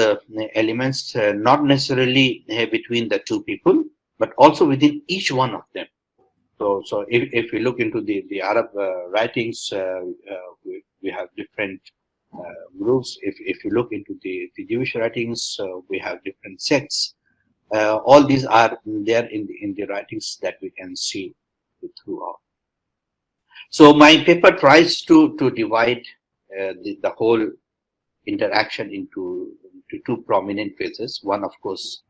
elements, not necessarily between the two people, but also within each one of them. So if we look into the Arab writings, we have different groups. If you look into the Jewish writings, we have different sects. All these are there in the writings that we can see throughout. So my paper tries to divide the whole interaction into two prominent phases. One, of course,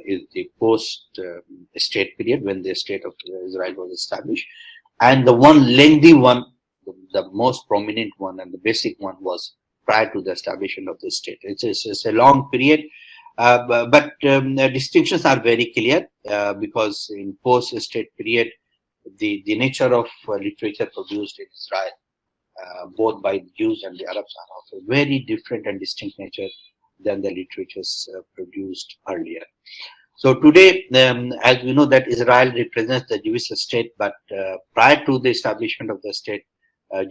is the post-state period when the state of Israel was established, and the one lengthy one, the most prominent one and the basic one, was prior to the establishment of the state. It's a long period, but the distinctions are very clear because in post-state period, the nature of literature produced in Israel, both by the Jews and the Arabs, are of a very different and distinct nature than the literatures produced earlier. So today, as we know that Israel represents the Jewish state, but prior to the establishment of the state,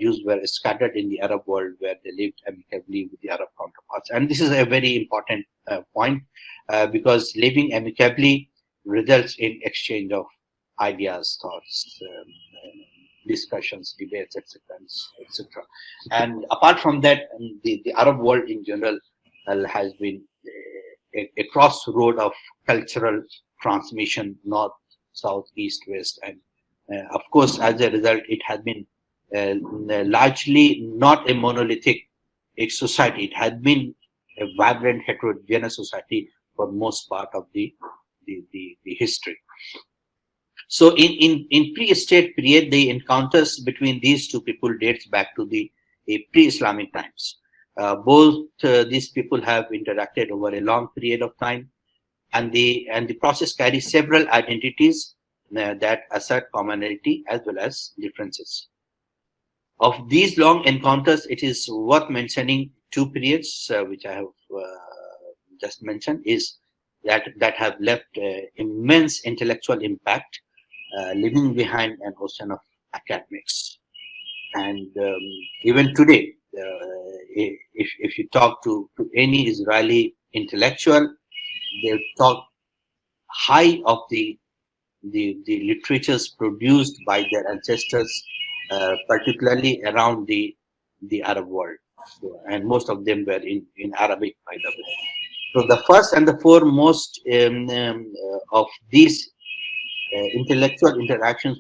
Jews were scattered in the Arab world where they lived amicably with the Arab counterparts. And this is a very important point because living amicably results in exchange of ideas, thoughts, discussions, debates, etc., etc. And apart from that, the Arab world in general has been a crossroad of cultural transmission, north, south, east, west, and of course, as a result, it has been largely not a monolithic society. It has been a vibrant, heterogeneous society for most part of the history. So in pre-state period, the encounters between these two people dates back to the pre-Islamic times. Both these people have interacted over a long period of time, and the process carries several identities that assert commonality as well as differences. Of these long encounters, it is worth mentioning two periods which I have just mentioned, is that have left immense intellectual impact, leaving behind an ocean of academics. And even today, if you talk to any Israeli intellectual, they'll talk high of the literatures produced by their ancestors, particularly around the Arab world. So, and most of them were in Arabic, by the way. So the first and the foremost of these intellectual interactions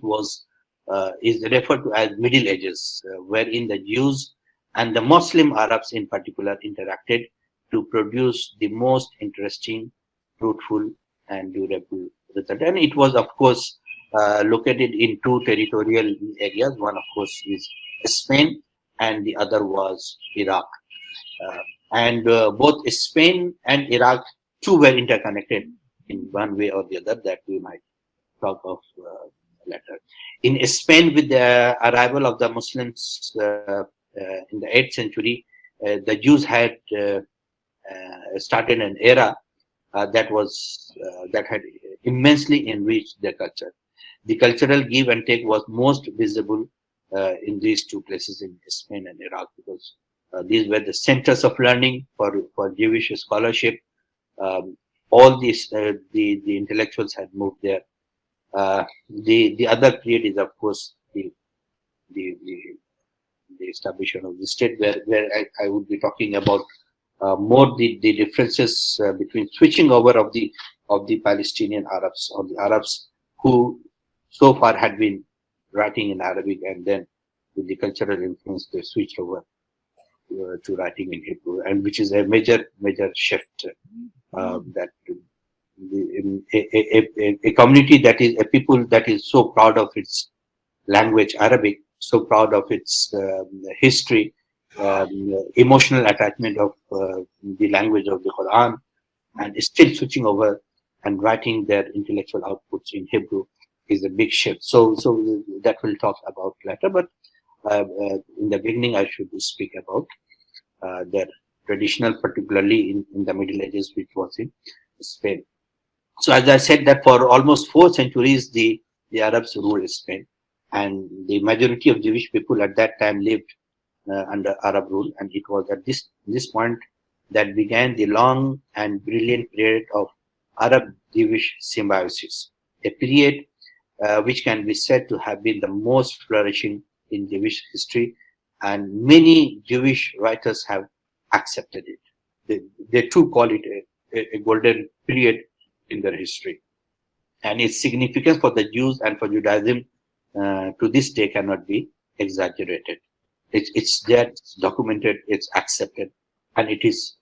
is referred to as Middle Ages, wherein the Jews and the Muslim Arabs in particular interacted to produce the most interesting, fruitful, and durable result. And it was, of course, located in two territorial areas. One, of course, is Spain, and the other was Iraq. And both Spain and Iraq too were interconnected in one way or the other that we might talk of later. In Spain, with the arrival of the Muslims in the 8th century, the Jews had started an era that had immensely enriched their culture. The cultural give and take was most visible in these two places, in Spain and Iraq, because these were the centers of learning for Jewish scholarship. All these the intellectuals had moved there. The other period is, of course, the establishment of the state, where I would be talking about more the differences between switching over of the Palestinian Arabs, or the Arabs who so far had been writing in Arabic, and then with the cultural influence they switched over to writing in Hebrew, and which is a major shift that a community that is a people that is so proud of its language Arabic, so proud of its history, emotional attachment of the language of the Quran, and is still switching over and writing their intellectual outputs in Hebrew is a big shift. So that we'll talk about later, but in the beginning I should speak about their traditional, particularly in the Middle Ages, which was in Spain. So as I said, that for almost 4 centuries, the Arabs ruled Spain, and the majority of Jewish people at that time lived under Arab rule, and it was at this point that began the long and brilliant period of Arab-Jewish symbiosis, a period which can be said to have been the most flourishing in Jewish history, and many Jewish writers have accepted it. They too call it a golden period in their history, and its significance for the Jews and for Judaism to this day cannot be exaggerated. It's there, it's documented, it's accepted, and it is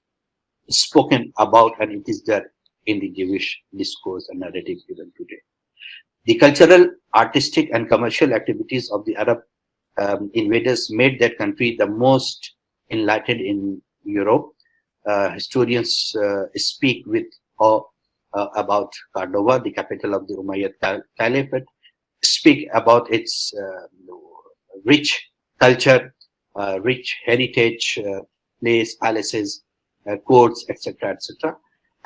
spoken about, and it is there in the Jewish discourse and narrative even today. The cultural, artistic, and commercial activities of the Arab invaders made that country the most enlightened in Europe. Historians speak with awe about Cordova, the capital of the Umayyad Caliphate, speak about its rich culture, rich heritage, place, palaces, courts, etc., etc.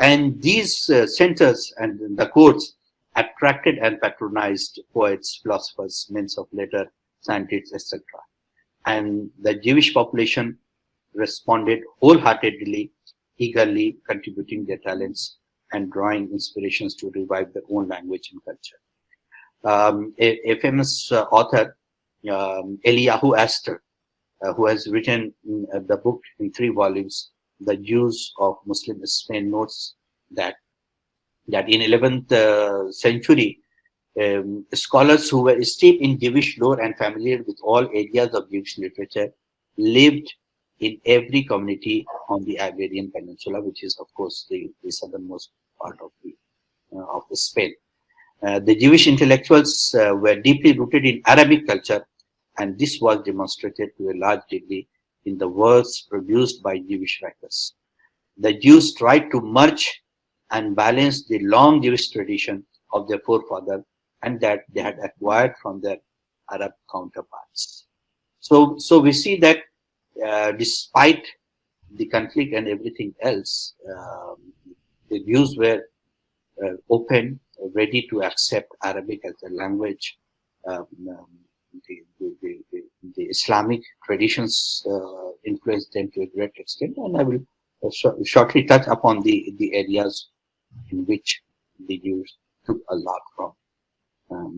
And these centers and the courts attracted and patronized poets, philosophers, men of letters, scientists, etc. And the Jewish population responded wholeheartedly, eagerly contributing their talents and drawing inspirations to revive their own language and culture. A famous author, Eliyahu Astor, who has written the book in 3 volumes, The Jews of Muslim Spain, notes that in 11th century, scholars who were steeped in Jewish lore and familiar with all areas of Jewish literature lived in every community on the Iberian Peninsula, which is, of course, the southernmost part of Spain. The Jewish intellectuals were deeply rooted in Arabic culture, and this was demonstrated to a large degree in the works produced by Jewish writers. The Jews tried to merge and balance the long Jewish tradition of their forefathers and that they had acquired from their Arab counterparts. So we see that despite the conflict and everything else, the Jews were open, ready to accept Arabic as a language. The Islamic traditions influenced them to a great extent, and I will shortly touch upon the areas in which the Jews took a lot from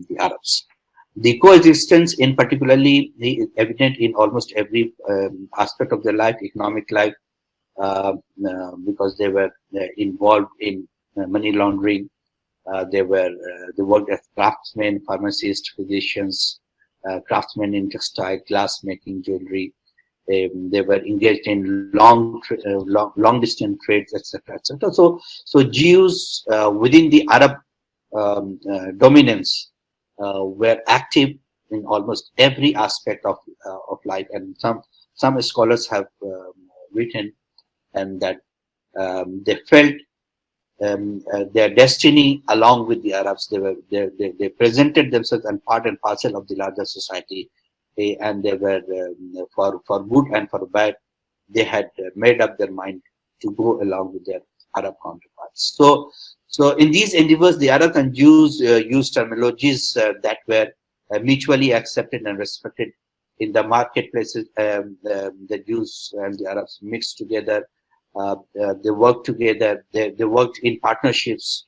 the Arabs. The coexistence, in particularly, is evident in almost every aspect of their life, economic life, because they were involved in money laundering. They worked as craftsmen, pharmacists, physicians, craftsmen in textile, glass making, jewelry. They were engaged in long distance trades, etc., etc. So Jews within the Arab dominance were active in almost every aspect of life, and some scholars have written and that they felt their destiny along with the Arabs. They presented themselves as part and parcel of the larger society, and they were for good and for bad. They had made up their mind to go along with their Arab counterparts. So in these endeavors, the Arabs and Jews used terminologies that were mutually accepted and respected. In the marketplaces, the Jews and the Arabs mixed together. They worked together. They worked in partnerships.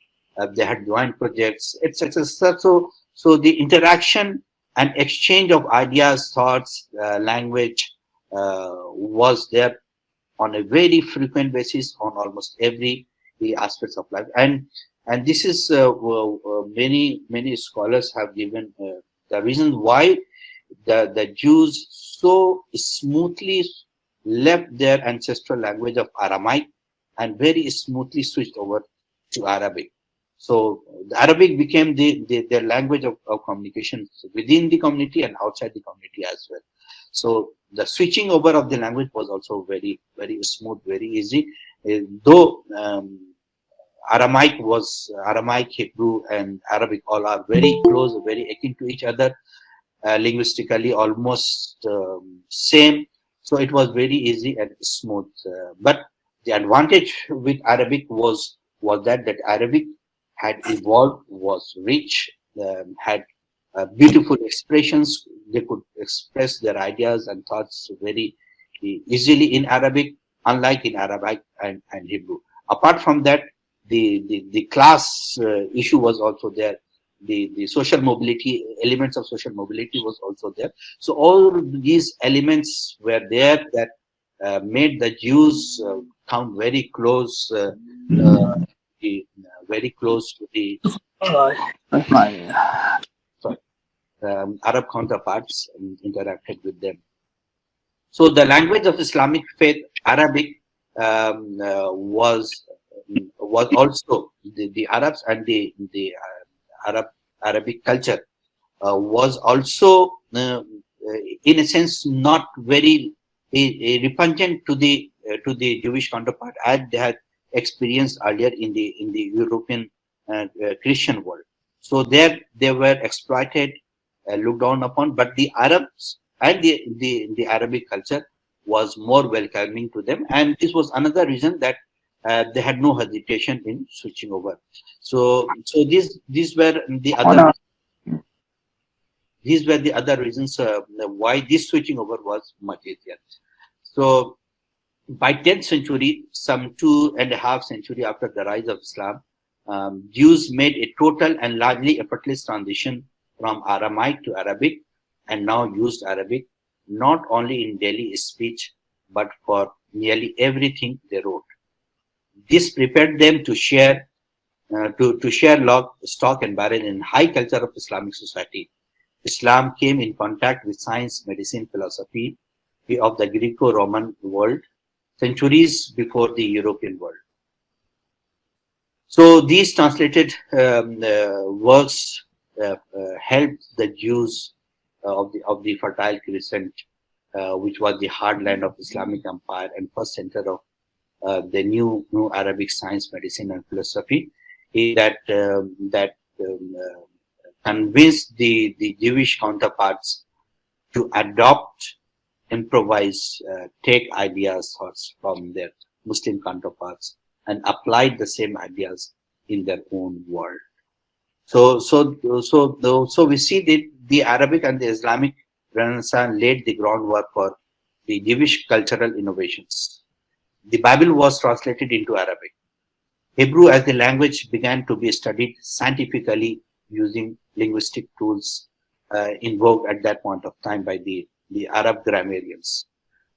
They had joint projects, etc. So the interaction and exchange of ideas, thoughts, language was there on a very frequent basis on almost every aspects of life. And this is many scholars have given the reason why the Jews so smoothly left their ancestral language of Aramaic and very smoothly switched over to Arabic. So the Arabic became their language of communication within the community and outside the community as well. So the switching over of the language was also very, very smooth, very easy. Though Aramaic, Hebrew, and Arabic all are very close, very akin to each other, linguistically almost same. So it was very easy and smooth. But the advantage with Arabic was that Arabic had evolved, was rich, had beautiful expressions. They could express their ideas and thoughts very easily in Arabic, unlike in Arabic and Hebrew. Apart from that, the class issue was also there. The social mobility, elements of social mobility was also there. So all these elements were there that made the Jews come very close, very close to the Arab counterparts and interacted with them. So the language of Islamic faith, Arabic, was also the Arabs and the Arabic culture was also in a sense not very repugnant to the Jewish counterpart as they had experienced earlier in the European Christian world. So there they were exploited, looked down upon, but the Arabs and the Arabic culture was more welcoming to them, and this was another reason that they had no hesitation in switching over. So these were the other reasons why this switching over was much easier. So by 10th century, some 2.5 centuries after the rise of Islam, Jews made a total and largely effortless transition from Aramaic to Arabic, and now used Arabic not only in daily speech but for nearly everything they wrote. This prepared them to share stock and barrel in high culture of Islamic society. Islam came in contact with science, medicine, philosophy of the Greco-Roman world centuries before the European world. So these translated works helped the Jews of the Fertile Crescent, which was the heartland of Islamic Empire and first center of the new Arabic science, medicine, and philosophy, that convinced the Jewish counterparts to adopt, improvise, take ideas, thoughts from their Muslim counterparts and applied the same ideas in their own world. So we see that the Arabic and the Islamic Renaissance laid the groundwork for the Jewish cultural innovations. The Bible was translated into Arabic. Hebrew as the language began to be studied scientifically using linguistic tools in vogue at that point of time by the Arab grammarians.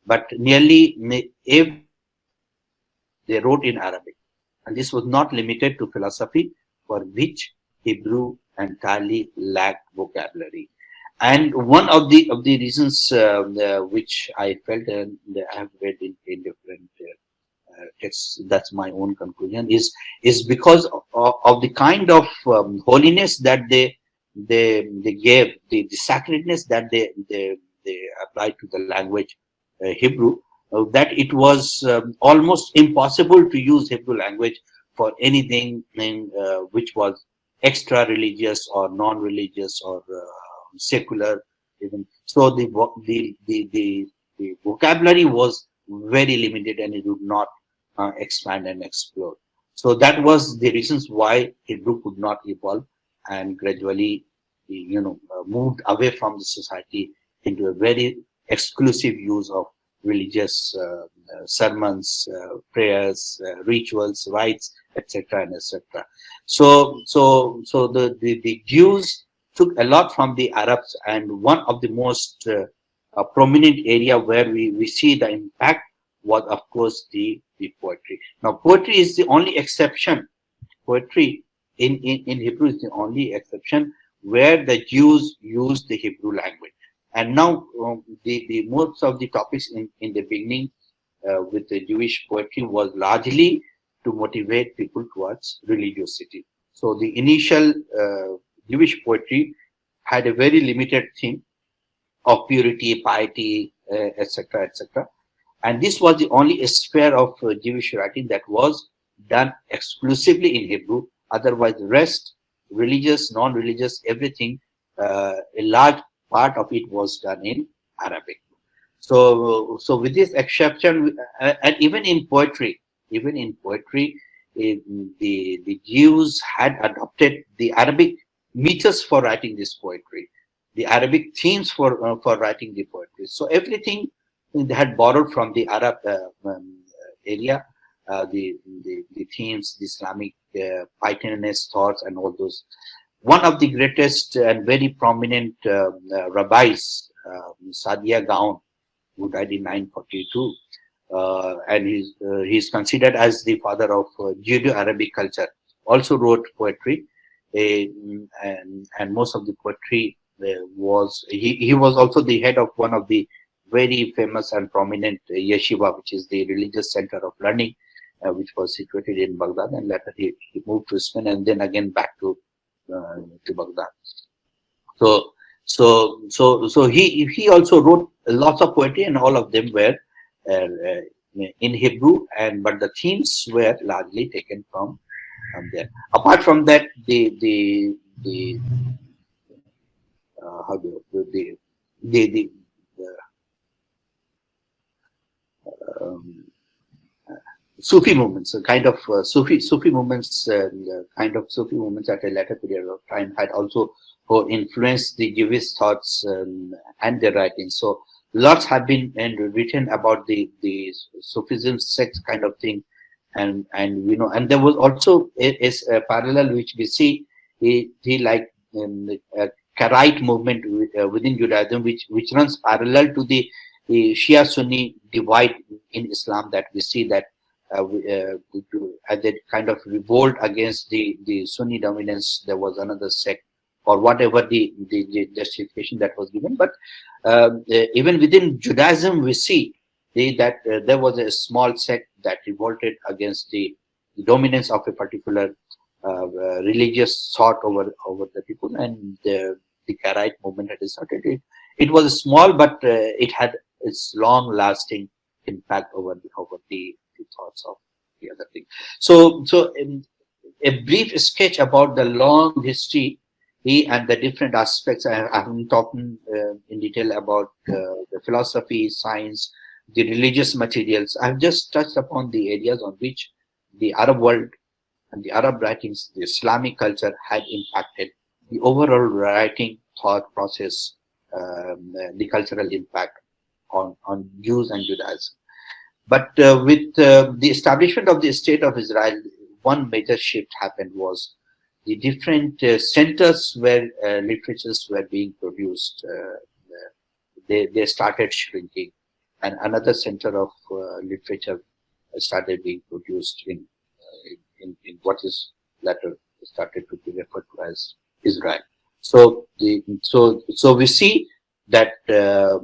But nearly every they wrote in Arabic, and this was not limited to philosophy, for which Hebrew entirely lacked vocabulary. And one of the reasons which I felt, and I have read in different texts, that's my own conclusion, is because of the kind of holiness that they gave, the sacredness that they applied to the language Hebrew, that it was almost impossible to use Hebrew language for anything which was extra religious or non-religious or secular even. So the vocabulary was very limited and it would not expand and explore. So that was the reasons why Hebrew could not evolve and gradually moved away from the society into a very exclusive use of religious sermons, prayers, rituals, rites, etc. and etc. So the Jews took a lot from the Arabs, and one of the most prominent area where we see the impact was, of course, the poetry. Now, poetry is the only exception. Poetry in Hebrew is the only exception where the Jews used the Hebrew language. And now the most of the topics in the beginning with the Jewish poetry was largely to motivate people towards religiosity. So the initial Jewish poetry had a very limited theme of purity, piety, etc., etc. And this was the only sphere of Jewish writing that was done exclusively in Hebrew. Otherwise, the rest, religious, non-religious, everything, a large part of it was done in Arabic. So with this exception, and even in poetry, the Jews had adopted the Arabic meters for writing this poetry, the Arabic themes for writing the poetry. So everything they had borrowed from the Arab area, the themes, the Islamic Pythagorean thoughts, and all those. One of the greatest and very prominent rabbis, Sadia Gaon, who died in 942, and he's considered as the father of Judeo-Arabic culture, also wrote poetry, and most of the poetry he was also the head of one of the very famous and prominent yeshiva, which is the religious center of learning, which was situated in Baghdad, and later he moved to Spain and then again back to Baghdad. So he also wrote lots of poetry, and all of them were in Hebrew, but the themes were largely taken from there. Apart from that, the Sufi movements, a kind of Sufi movements, Sufi movements at a later period of time had also influenced the Jewish thoughts and their writings. So lots have been written about the Sufism sect kind of thing, and there was also a parallel which we see the like a Karaite movement within Judaism, which runs parallel to the Shia Sunni divide in Islam, that we see that as they kind of revolt against the Sunni dominance, there was another sect, or whatever the justification that was given. But even within Judaism, we see that there was a small sect that revolted against the dominance of a particular religious thought over the people, and the Karaite movement had started. It was small, but it had its long-lasting impact over the thoughts of the other thing. So a brief sketch about the long history and the different aspects. I haven't talked in detail about the philosophy, science, the religious materials. I've just touched upon the areas on which the Arab world and the Arab writings, the Islamic culture had impacted the overall writing thought process, the cultural impact on Jews and Judaism. But with the establishment of the State of Israel, one major shift happened was the different centers where literatures were being produced. They started shrinking, and another center of literature started being produced in what is later started to be referred to as Israel. So we see that the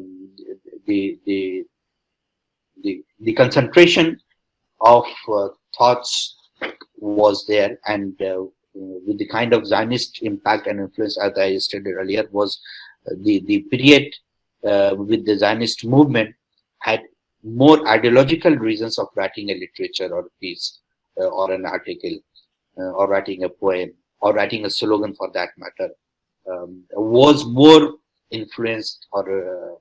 concentration of thoughts was there, and with the kind of Zionist impact and influence, as I stated earlier, was the period with the Zionist movement had more ideological reasons of writing a literature or a piece or an article or writing a poem or writing a slogan, for that matter, was more influenced or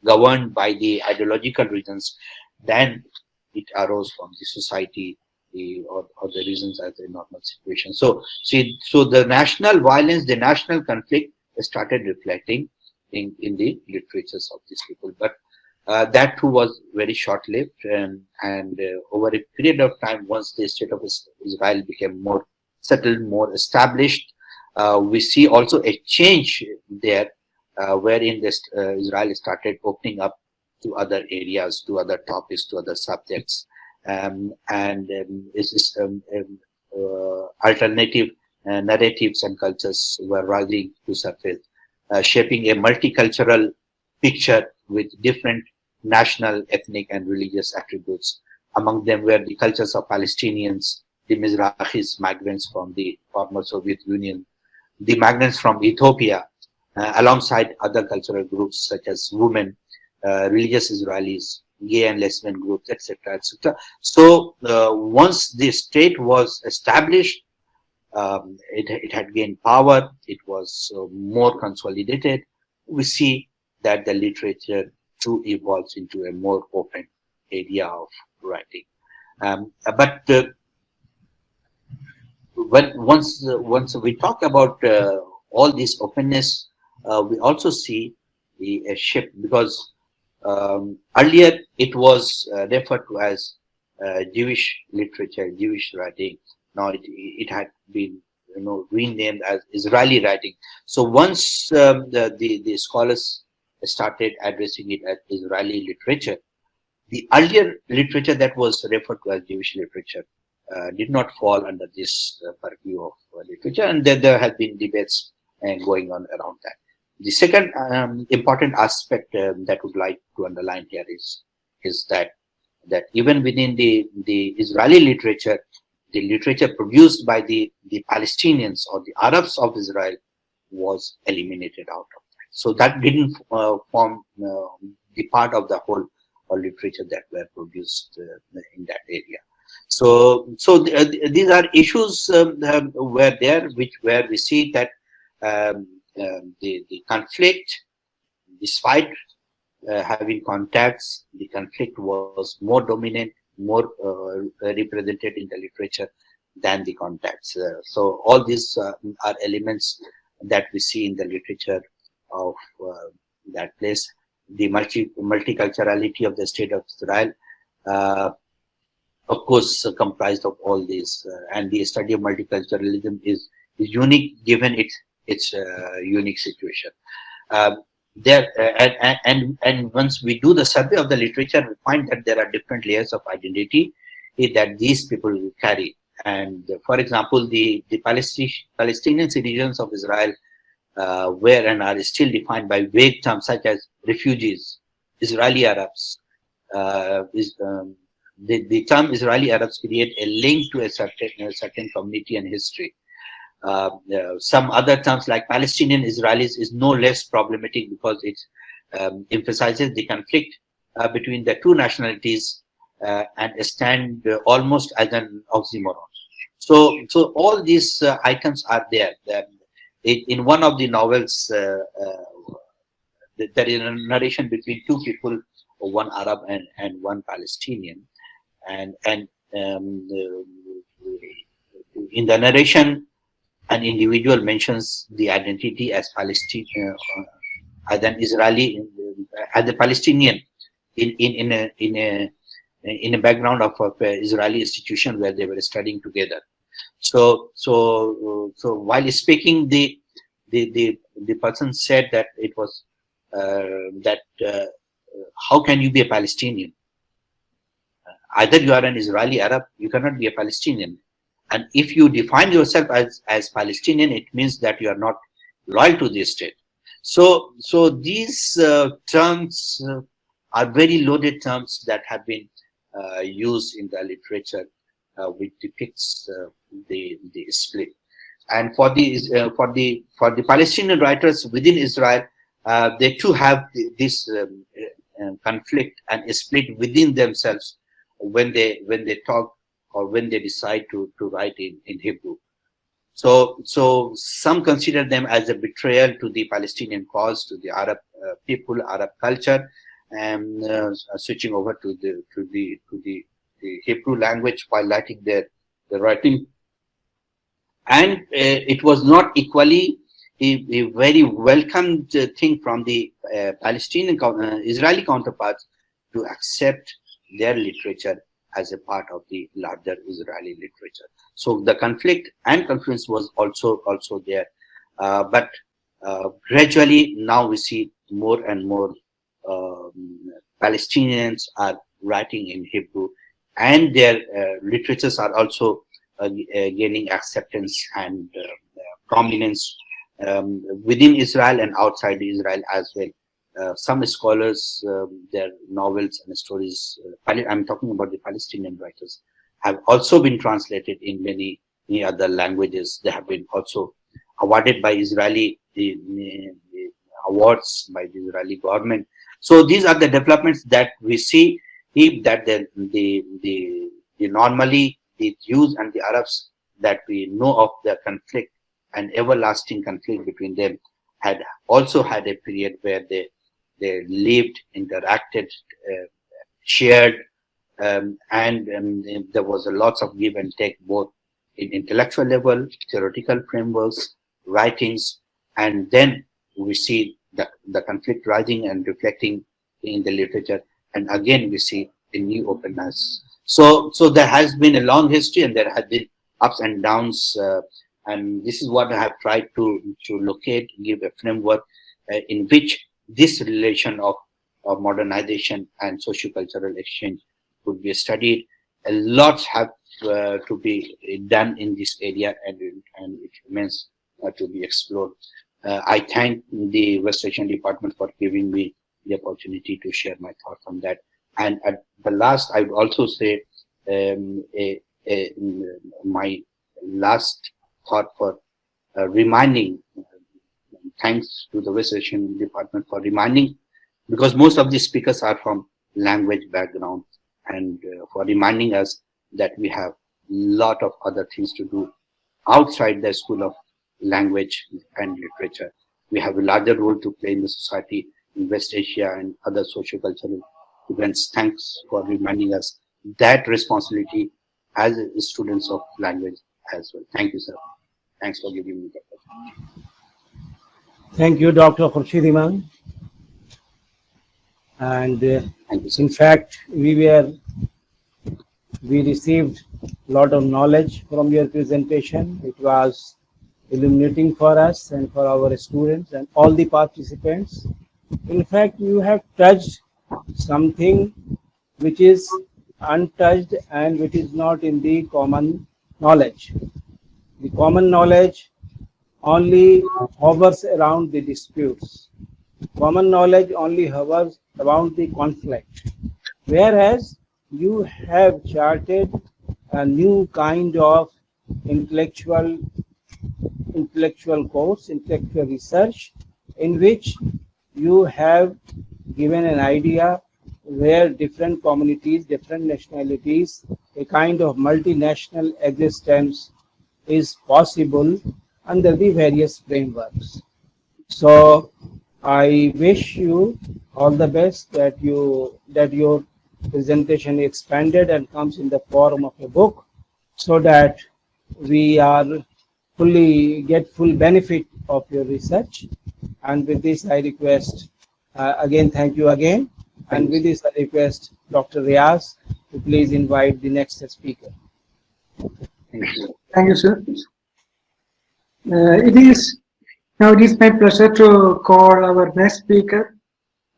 governed by the ideological reasons than it arose from the society or the reasons as a normal situation. So the national violence, the national conflict started reflecting in the literatures of these people. But that too was very short-lived, and over a period of time, once the State of Israel became more settled, more established, we see also a change there, wherein Israel started opening up to other areas, to other topics, to other subjects, alternative narratives and cultures were rising to surface, shaping a multicultural picture with different national, ethnic, and religious attributes. Among them were the cultures of Palestinians, the Mizrahis, migrants from the former Soviet Union, the migrants from Ethiopia, alongside other cultural groups such as women, religious Israelis, gay and lesbian groups, etc., etc. So once the state was established, it had gained power. It was more consolidated. We see that the literature too evolves into a more open area of writing. But once we talk about all this openness, we also see a shift, because earlier it was referred to as Jewish literature, Jewish writing. Now it had been renamed as Israeli writing. So once the scholars started addressing it as Israeli literature, the earlier literature that was referred to as Jewish literature did not fall under this purview of literature, and there have been debates going on around that. The second important aspect that I would like to underline here is that even within the Israeli literature, the literature produced by the Palestinians or the Arabs of Israel was eliminated out of that. So that didn't form the part of the whole literature that were produced in that area. So these are issues where we see that the conflict, despite having contacts, the conflict was more dominant, more represented in the literature than the contacts. So all these are elements that we see in the literature of that place. The multiculturality of the state of Israel, of course, comprised of all these, and the study of multiculturalism is unique given its unique situation. And once we do the survey of the literature, we find that there are different layers of identity that these people carry. And for example, the Palestinian citizens of Israel were and are still defined by vague terms such as refugees, Israeli Arabs. The term Israeli Arabs create a link to a certain community and history. Some other terms like Palestinian Israelis is no less problematic because it emphasizes the conflict between the two nationalities and stand almost as an oxymoron. So all these items are there. In one of the novels, there is a narration between two people, one Arab and one Palestinian, and in the narration, an individual mentions the identity as Palestinian, as an Israeli, as a Palestinian, in a background of an Israeli institution where they were studying together. So while speaking, the person said that it was how can you be a Palestinian? Either you are an Israeli Arab, you cannot be a Palestinian. And if you define yourself as Palestinian, it means that you are not loyal to the state. So these terms are very loaded terms that have been used in the literature, which depicts the split. And for the Palestinian writers within Israel, they too have this conflict and split within themselves when they talk or when they decide to write in Hebrew. So some consider them as a betrayal to the Palestinian cause, to the Arab people, Arab culture, and switching over to the Hebrew language while writing their writing. And it was not equally a very welcomed thing from the Palestinian Israeli counterparts to accept their literature as a part of the larger Israeli literature. So the conflict and confluence was also there, but gradually now we see more and more Palestinians are writing in Hebrew, and their literatures are also gaining acceptance and prominence within Israel and outside Israel as well. Some scholars, their novels and stories, I'm talking about the Palestinian writers, have also been translated in many other languages. They have been also awarded by the awards by the Israeli government. So these are the developments that we see, that the normally the Jews and the Arabs that we know of, the conflict and everlasting conflict between them, had also had a period where they they lived, interacted, shared, and there was a lots of give and take, both in intellectual level, theoretical frameworks, writings, and then we see the conflict rising and reflecting in the literature, and again we see a new openness. So there has been a long history, and there have been ups and downs, and this is what I have tried to locate, give a framework in which this relation of modernization and socio-cultural exchange could be studied. A lot have to be done in this area, and it remains to be explored. I thank the West Asian Department for giving me the opportunity to share my thoughts on that. And at the last, I would also say my last thought for reminding, thanks to the West Asian Department for reminding, because most of the speakers are from language background, and for reminding us that we have a lot of other things to do outside the School of Language and Literature. We have a larger role to play in the society in West Asia and other socio-cultural events. Thanks for reminding us that responsibility as students of language as well. Thank you, sir. Thanks for giving me the opportunity. Thank you, Dr. Khurshid Imam. And Thank you, sir. in fact, we received a lot of knowledge from your presentation. It was illuminating for us and for our students and all the participants. In fact, you have touched something which is untouched and which is not in the common knowledge. The common knowledge only hovers around the disputes. Common knowledge only hovers around the conflict. Whereas you have charted a new kind of intellectual course, intellectual research, in which you have given an idea where different communities, different nationalities, a kind of multinational existence is possible under the various frameworks. So I wish you all the best, that your presentation expanded and comes in the form of a book, so that we get full benefit of your research. And with this, I request again, thank you again. And with this, I request Dr. Riaz to please invite the next speaker. Thank you. Thank you, sir. It is my pleasure to call our next speaker,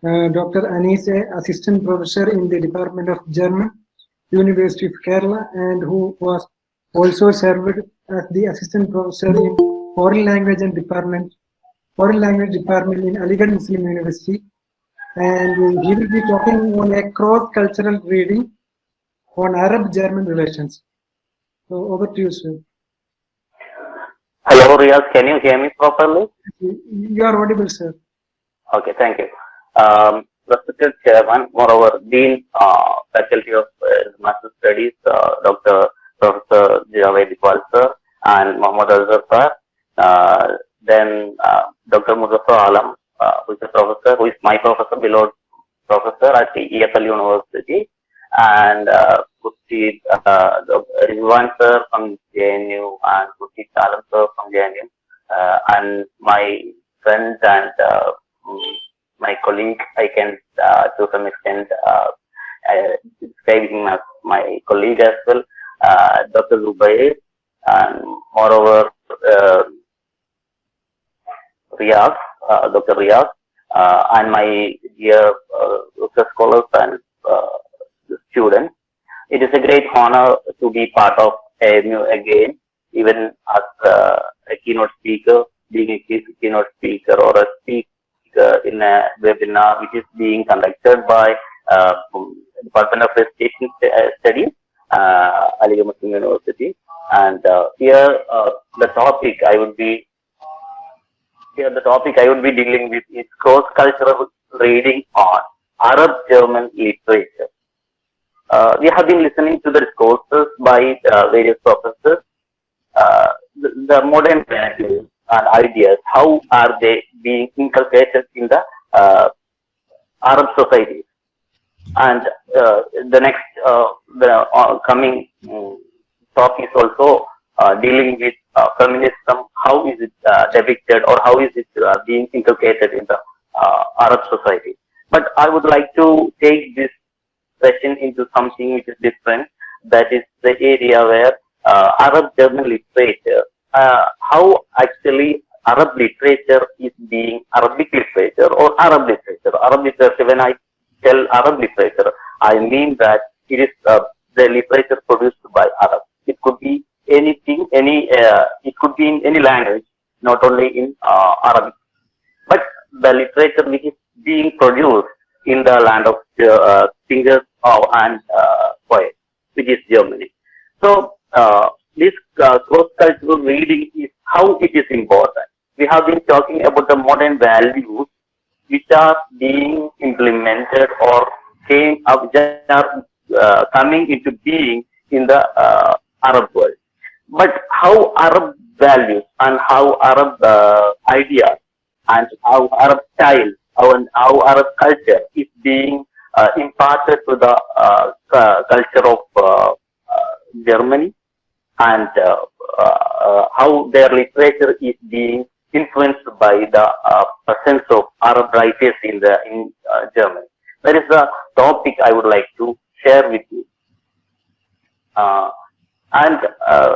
Dr. Anise, Assistant Professor in the Department of German, University of Kerala, and who was also served as the Assistant Professor in Foreign Language Department in Aligarh Muslim University. And he will be talking on a cross-cultural reading on Arab-German relations. So over to you, sir. Hello, Riyaz. Can you hear me properly? You are audible, sir. Okay, thank you. Respected Chairman, moreover, Dean, Faculty of Master Studies, Dr. Professor Jawaharlal sir, and Muhammad Azhar sir, then Dr. Muzaffar Alam, who is a professor, who is my professor, below professor at the EFL University, and Khurshid Rizwanur sir from JNU, and Khurshid Alam sir from JNU, and my friends and my colleague, I can to some extent describe him as my colleague as well, Dr. Zubair, and moreover Riyaz, Dr. Riyaz, and my dear scholars and students. It is a great honor to be part of AMU again, even as a keynote speaker, being a keynote speaker or a speaker in a webinar which is being conducted by Department of West Asian Studies, Aligarh Muslim University. And here the topic I would be dealing with is cross-cultural reading on Arab-German literature. We have been listening to the discourses by various professors. The modern values and ideas, how are they being inculcated in the Arab societies. And the next, the coming talk is also dealing with feminism. How is it depicted, or how is it being inculcated in the Arab society? But I would like to take this session into something which is different. That is the area where Arab German literature, how actually Arab literature is being Arabic literature or Arab literature. Arab literature, when I tell Arab literature, I mean that it is the literature produced by Arabs. It could be anything, it could be in any language, not only in Arabic. But the literature which is being produced in the land of singers and poets, which is Germany. So this cross-cultural reading is how it is important. We have been talking about the modern values which are being implemented or came up, which are coming into being in the Arab world. But how Arab values and how Arab ideas and how Arab style, how Arab culture is being imparted to the culture of Germany, and how their literature is being influenced by the presence of Arab writers in Germany. That is the topic I would like to share with you. And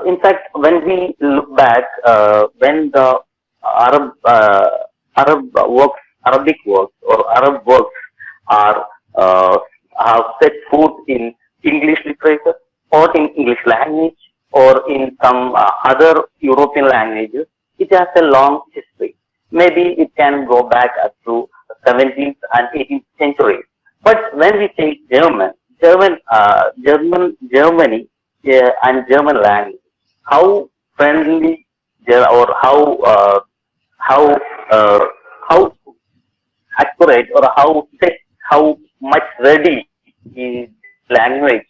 in fact, when we look back, when the Arabic works or Arab works are have set foot in English literature or in English language or in some other European languages, it has a long history. Maybe it can go back up to the 17th and 18th centuries. But when we say Germany and German language, how friendly or how accurate or how much ready is language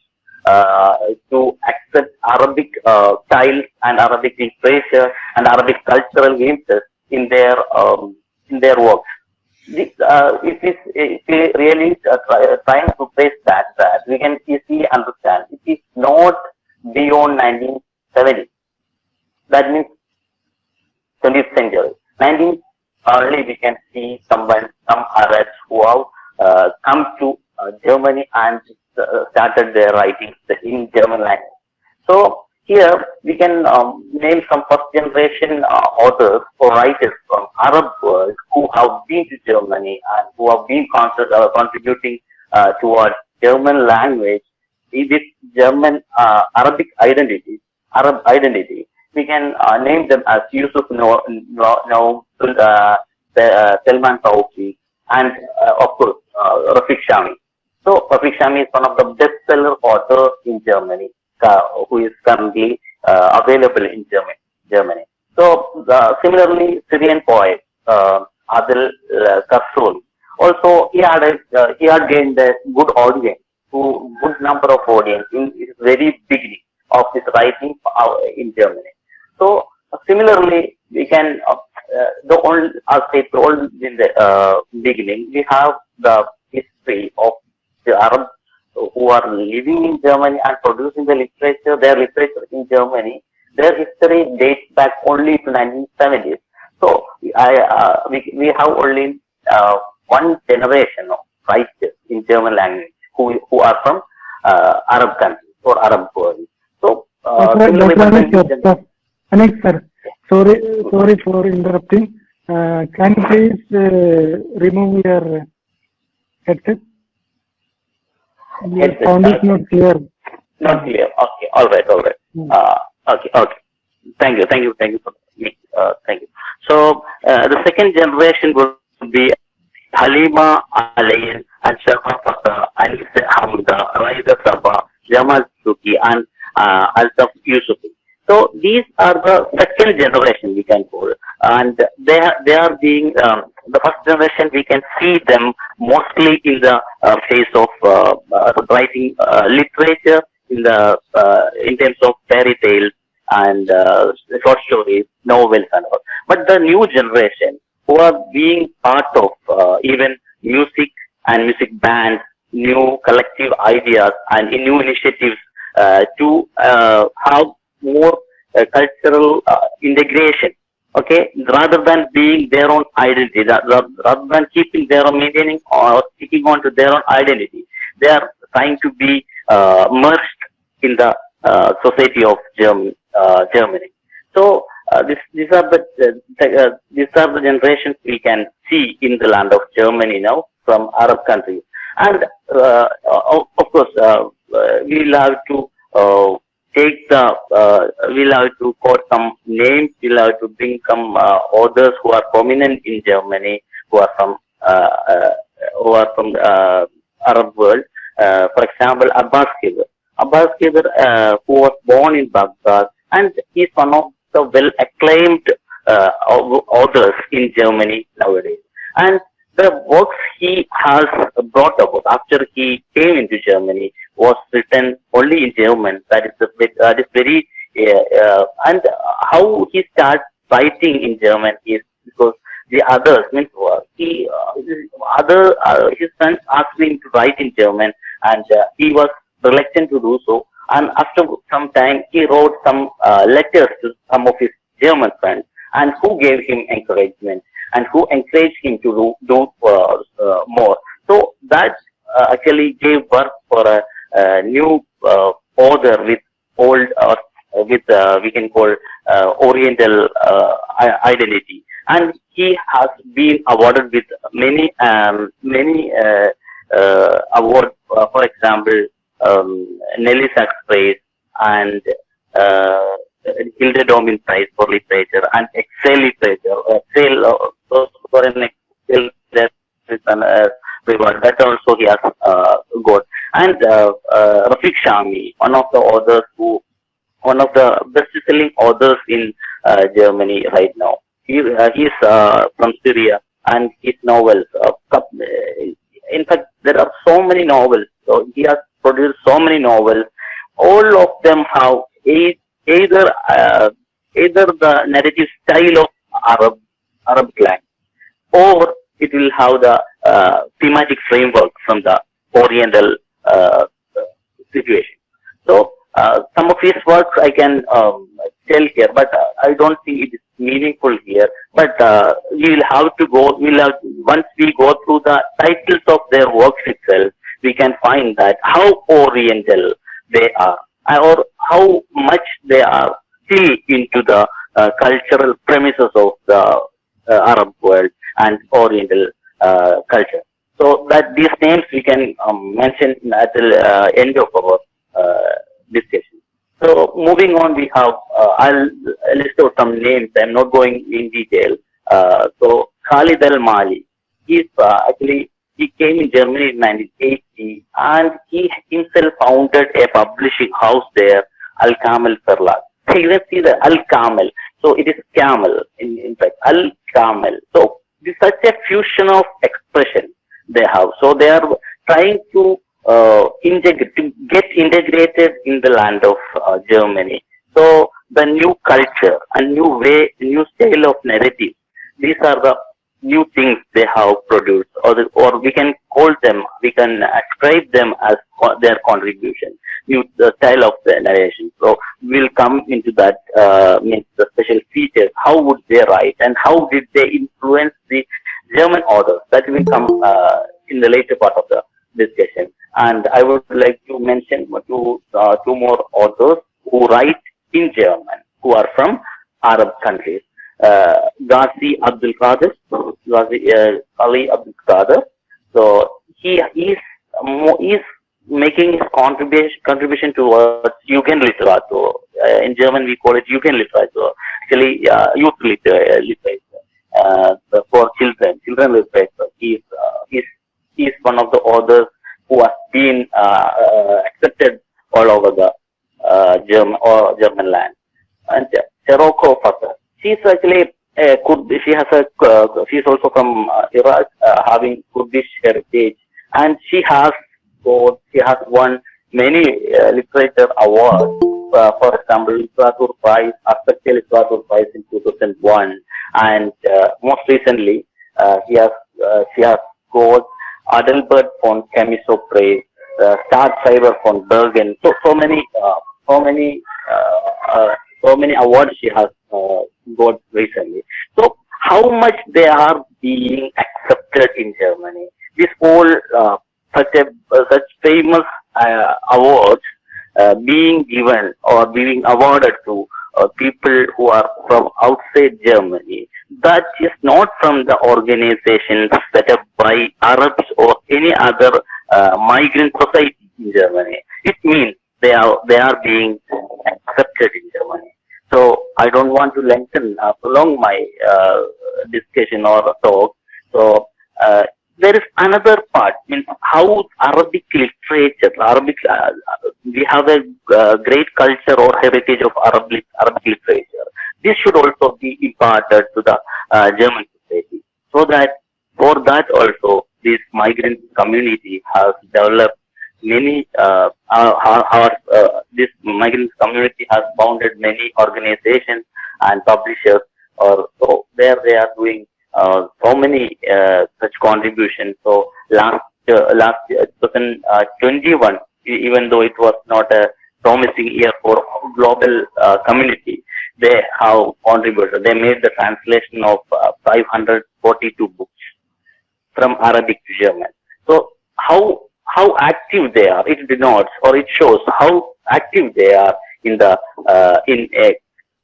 to accept Arabic styles and Arabic literature and Arabic cultural interests in their works. This, if we really trying to trace that, we can easily understand it is not beyond 1970. That means 20th century. 19th only we can see some Arabs who have come to Germany and started their writings in German language. So here we can name some first generation authors or writers from Arab world who have been to Germany and who have been contributing towards German language with German Arabic identity. We can name them as Yusuf Noam, Selman Tawfi, and of course Rafiq Shami. So Rafiq Shami is one of the bestseller authors in Germany, who is currently available in Germany. So similarly, Syrian poet Adel Karsoul. Also, he had gained a good audience, good number of audience in his very beginning of his writing in Germany. So similarly, we can as I told in the beginning, we have the history of the Arabs who are living in Germany and producing their literature in Germany. Their history dates back only to 1970s. So we have only one generation of writers in German language who are from Arab countries or Arab world. So Anik sir, sorry for interrupting. Can you please remove your headset? Your sound is not clear. Not clear. Okay. All right. Okay. Thank you for me. Thank you. So the second generation will be Halima Alain and Shafa Fatah, Alisa Hamda, Raida Sabah, Jamal Suki, and Altaf Yusufi. So these are the second generation we can call, and they are being the first generation. We can see them mostly in the phase of writing literature in terms of fairy tales and short stories, novels, and all. But the new generation who are being part of even music and music bands, new collective ideas and new initiatives to have more cultural integration. Okay, rather than being their own identity, rather than keeping their own maintaining or sticking on to their own identity, they are trying to be merged in the society of Germany. So these are the generations we can see in the land of Germany now from Arab countries, and of course we'll have to take the we'll have to quote some names. We'll have to bring some authors who are prominent in Germany, who are from Arab world. For example, Abbas Kibar. Abbas Kibar, who was born in Baghdad, and is one of the well-acclaimed authors in Germany nowadays. And the works he has brought about after he came into Germany was written only in German. That is very and how he started writing in German is because the others means his friends asked him to write in German, and he was reluctant to do so. And after some time, he wrote some letters to some of his German friends, and who gave him encouragement and who encouraged him to do more. So that actually gave birth for a new author with old with we can call Oriental identity, and he has been awarded with many awards. For example, Nelly Sachs Prize and Hilde Domin Prize for Literature and Excel Literature. Excel for an Excel reward that also he has got. And Rafiq Shami, one of the best-selling authors in Germany right now. He is from Syria, and his novels. In fact, there are so many novels. So he has produced so many novels. All of them have either the narrative style of Arab slang, or it will have the thematic framework from the Oriental situation. So some of his works I can tell here, but I don't think it is meaningful here. But we will have to go. Once we go through the titles of their works itself, we can find that how Oriental they are, or how much they are still into the cultural premises of the Arab world and Oriental culture. So that these names we can mention at the end of our discussion. So moving on, we have I'll list out some names. I'm not going in detail. So Khalid Al-Mali, he came in Germany in 1980, and he himself founded a publishing house there, Al-Kamel Verlag. So you can see the Al-Kamel. So it is camel, in fact, Al-Kamel. So this is such a fusion of expression they have. So they are trying to get integrated in the land of Germany. So the new culture and new style of narrative, these are the new things they have produced, or we can ascribe them as their contribution, new style of the narration. So we'll come into that, means the special features. How would they write, and how did they influence the German authors? That will come in the later part of the discussion. And I would like to mention two more authors who write in German, who are from Arab countries. Ghazi Abdul Qadir, Ali Abdul Qadir. So he is making his contribution towards Jugendliteratur. In German, we call it Jugendliteratur. Actually, youth literature for children literature. He is one of the authors who has been accepted all over the German land. And Cheroko Fatah. She's actually Kurdish. She's also from Iraq, having Kurdish heritage, and she has won many literature awards. For example, Literatur Prize, Aspecte Literatur Prize in 2001, and most recently she has got Adelbert von Chemisopre, Star Cyber von Bergen. So many so many so many awards she has got recently. So how much they are being accepted in Germany? This whole such famous awards being given or being awarded to people who are from outside Germany. That is not from the organizations set up by Arabs or any other migrant society in Germany. It means they are being accepted in Germany. So I don't want to prolong my discussion or talk. So there is another part, means how Arabic literature, we have a great culture or heritage of Arabic literature. This should also be imparted to the German society, so that for that also this migrant community has developed many. This migrant community has founded many organizations and publishers, or so there they are doing so many such contributions. So last 2021, even though it was not a promising year for global community, they have contributed. They made the translation of 542 books from Arabic to German. So how active they are, it denotes or it shows how active they are in the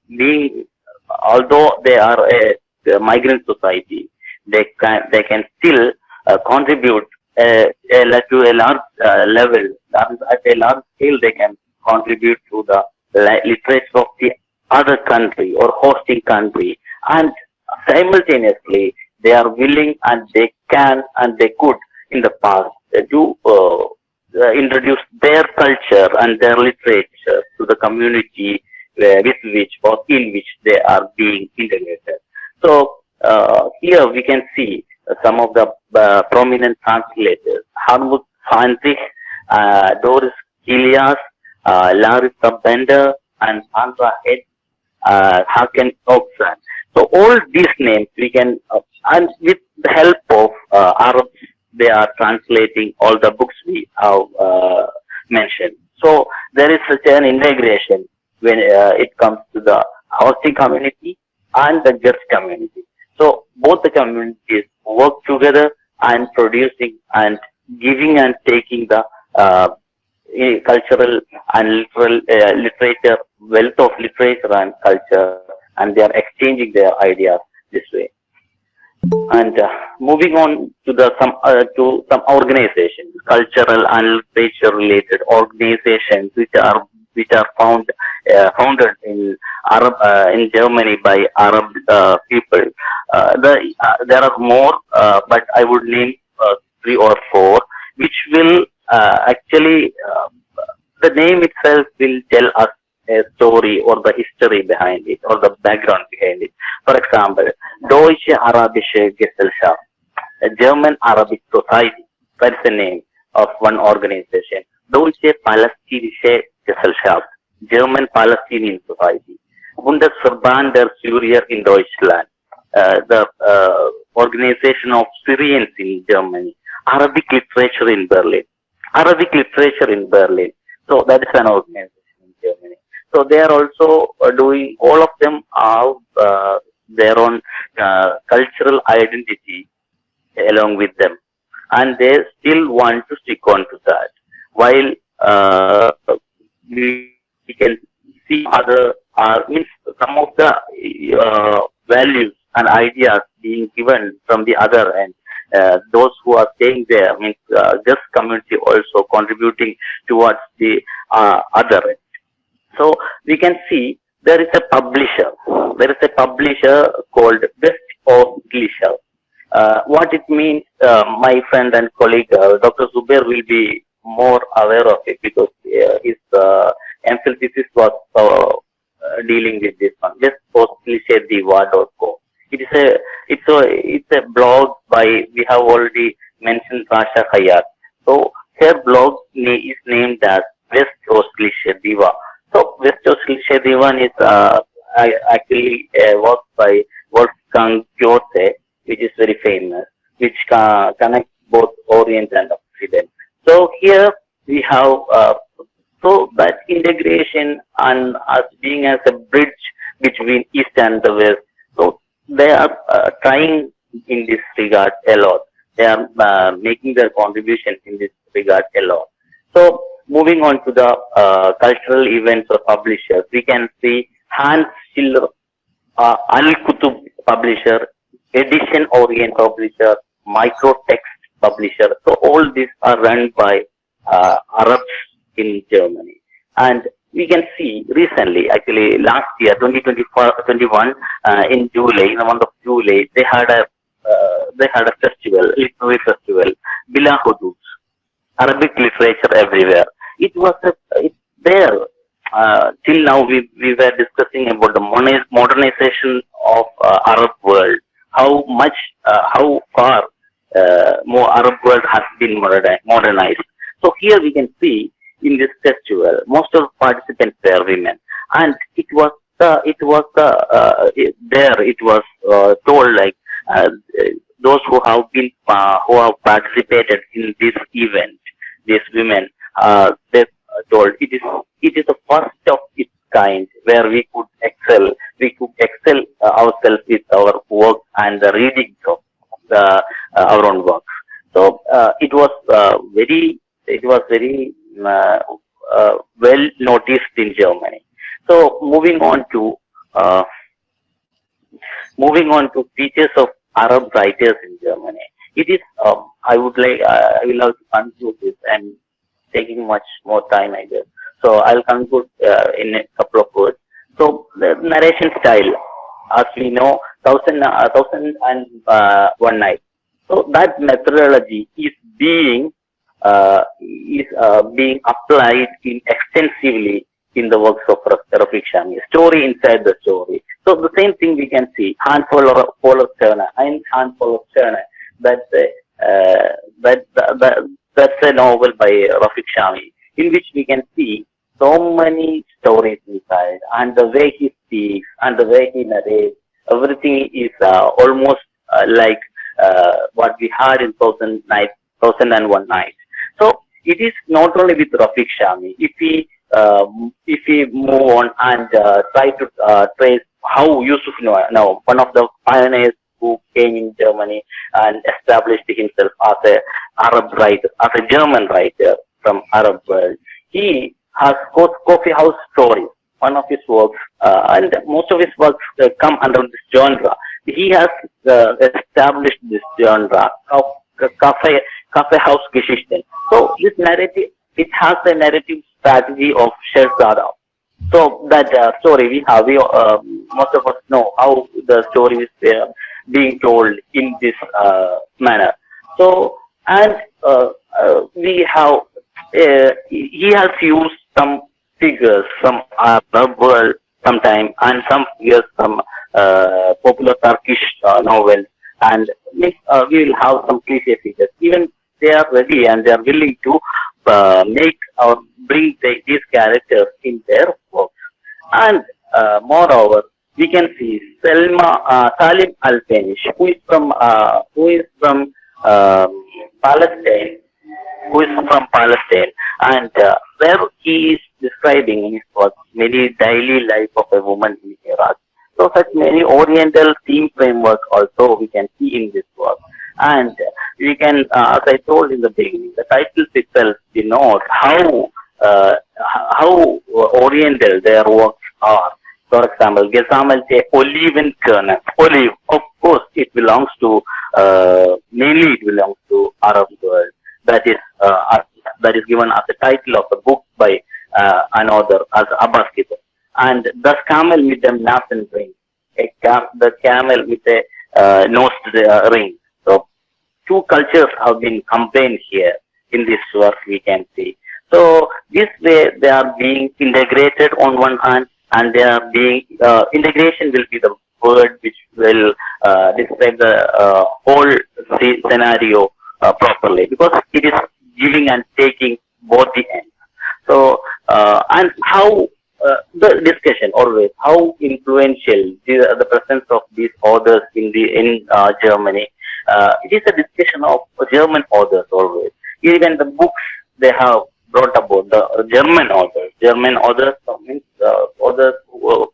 being. Although they are a migrant society, they can still contribute to a large level. At a large scale, they can contribute to the literature of the other country or hosting country, and simultaneously they are willing and they can and they could in the past to introduce their culture and their literature to the community with which or in which they are being integrated. So here we can see some of the prominent translators: Harmut Heinrich, Doris Kilias, Larissa Bender, and Sandra Head, Haken Oxen. So all these names we can, and with the help of Arabs, they are translating all the books we have mentioned. So there is such an integration when it comes to the hosting community and the guest community. So both the communities work together and producing and giving and taking the cultural and literature, wealth of literature and culture, and they are exchanging their ideas this way. And moving on to some organizations, cultural and literature related organizations which are founded in Germany by Arab people. There are more, but I would name 3 or 4, which will actually the name itself will tell us a story or the history behind it or the background behind it. For example, Deutsche Arabische Gesellschaft, a German Arabic Society. That's the name of one organization. Deutsche Palästinische Gesellschaft, German Palestinian Society. Bundesverband der Syrier in Deutschland, the organization of Syrians in Germany. Arabic literature in Berlin. So that is an organization in Germany. So they are also doing, all of them have their own cultural identity along with them, and they still want to stick on to that. While we can see other means some of the values and ideas being given from the other end. Those who are staying there, means this community also contributing towards the other end. So we can see there is a publisher. There is a publisher called West of Glisher. What it means, my friend and colleague Dr. Zubair will be more aware of it because his MPhil thesis was dealing with this one. West of Glisher.com. It's a blog by, we have already mentioned, Rasha Khayyat. So her blog is named as West Coast Glisher Diva. So West Coast Glisher Diva is actually a work by Wolfgang Goethe, which is very famous, which connects both Orient and Occident. So here we have so that integration and us being as a bridge between East and the West. So they are trying in this regard a lot. They are making their contribution in this regard a lot. So moving on to the cultural events or publishers, we can see Hans Schiller, Al-Kutub publisher, Edition Orient publisher, Microtext publisher. So all these are run by Arabs in Germany. And we can see recently, actually last year, 2021, in July, in the month of July, they had a festival, literary festival, Bila Hudud, Arabic literature everywhere. It was there. Till now, we were discussing about the modernization of Arab world. How much, how far more Arab world has been modernized. So here we can see in this festival, most of the participants were women, and it was there. It was told like those who have participated in this event, these women, they told it is the first of its kind where we could excel. We could excel ourselves with our work and the reading of our own works. So it was very well noticed in Germany. So moving on to features of Arab writers in Germany. It is I will have to conclude this. I'm taking much more time, I guess. So I'll conclude in a couple of words. So the narration style, as we know, Thousand and One Night. So that methodology is being applied extensively in the works of Rafiq Shami. Story inside the story. So the same thing we can see. Handful of Turner. That's a novel by Rafiq Shami, in which we can see so many stories inside, and the way he speaks and the way he narrates, everything is almost like what we had in Thousand and One Night. So it is not only with Rafiq Shami. If we move on and try to trace how Yusuf Noah, one of the pioneers who came in Germany and established himself as a Arab writer, as a German writer from Arab world, he has coffee house stories. One of his works, and most of his works come under this genre. He has established this genre of cafe house Geschichten. So this narrative, it has a narrative strategy of Sherzada. So that story most of us know how the story is being told in this manner. So and we have he has used some figures from Arab world sometime, and some figures from popular Turkish novels, and we will have some cliche figures. Even they are ready and they are willing to make or bring these characters in their works. And moreover, we can see Salim Al-Fanish, who is from Palestine, and where he is describing in his work many daily life of a woman in Iraq. So such many Oriental theme framework also we can see in this work. And we can, as I told in the beginning, the titles itself denote how Oriental their works are. For example, Gesamelte Oliven Kernel. Olive, of course, it belongs to mainly it belongs to Arab world. That is given as the title of a book by an author as Abbas Kitab. And thus camel with a nasen ring, the camel with a nose ring. So two cultures have been combined here in this work we can see. So this way they are being integrated on one hand, and they are being integration will be the word which will describe the whole scenario properly, because it is giving and taking both the ends. So and how the discussion always how influential the presence of these authors in Germany it is a discussion of German authors always. Even the books they have brought about the German authors. German authors means authors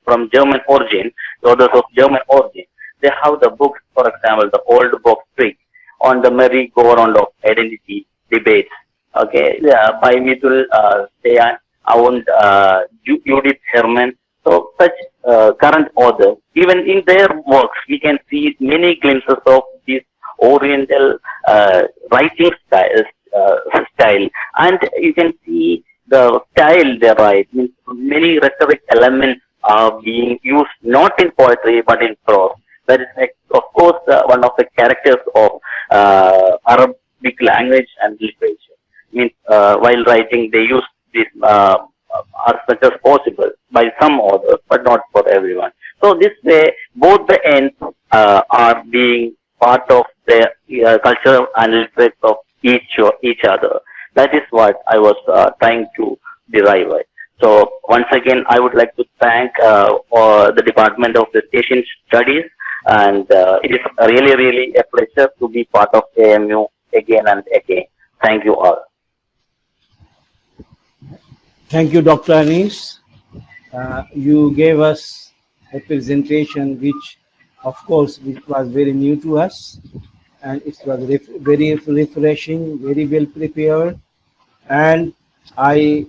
from German origin, the authors of German origin. They have the books, for example, the old box trick on the merry-go-round of identity debates. Okay, yeah, by Mithul Sayan, Avund, Judith Herman. So such current authors, even in their works, we can see many glimpses of this Oriental writing style, and you can see the style they write. Means many rhetoric elements are being used not in poetry but in prose. That is, of course, one of the characters of Arabic language and literature. Means while writing, they use this as much as possible by some authors, but not for everyone. So this way, both the ends are being part of the culture and literature of each other. That is what I was trying to derive. So once again, I would like to thank the Department of Asian Studies, and it is really a pleasure to be part of AMU again and again. Thank you all. Thank you, Dr. Anis. You gave us a presentation which, of course, was very new to us, and it was very refreshing, very well prepared, and I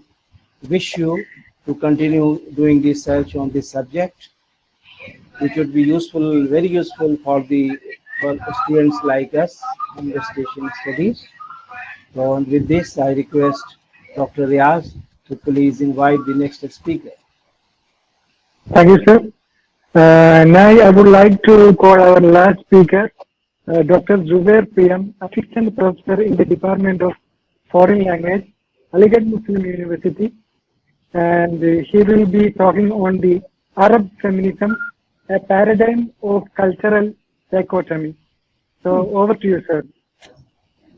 wish you to continue doing research on this subject, which would be useful, very useful for students like us in Modernisation studies. So with this, I request Dr. Riaz to please invite the next speaker. Thank you, sir. Now I would like to call our last speaker, Dr. Zubair PM, Assistant Professor in the Department of Foreign Language, Aligarh Muslim University, and he will be talking on the Arab feminism, a paradigm of cultural dichotomy. So over to you, sir.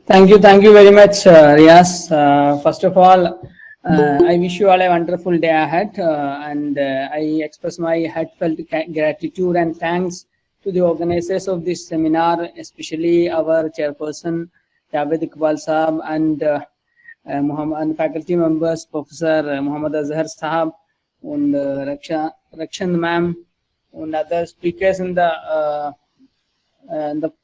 Thank you very much, Riaz. First of all, I wish you all a wonderful day ahead, and I express my heartfelt gratitude and thanks to the organizers of this seminar, especially our chairperson, Javed Iqbal Sahab, and faculty members, Professor Muhammad Azhar Sahab, and Rakshan Ma'am, and other speakers in the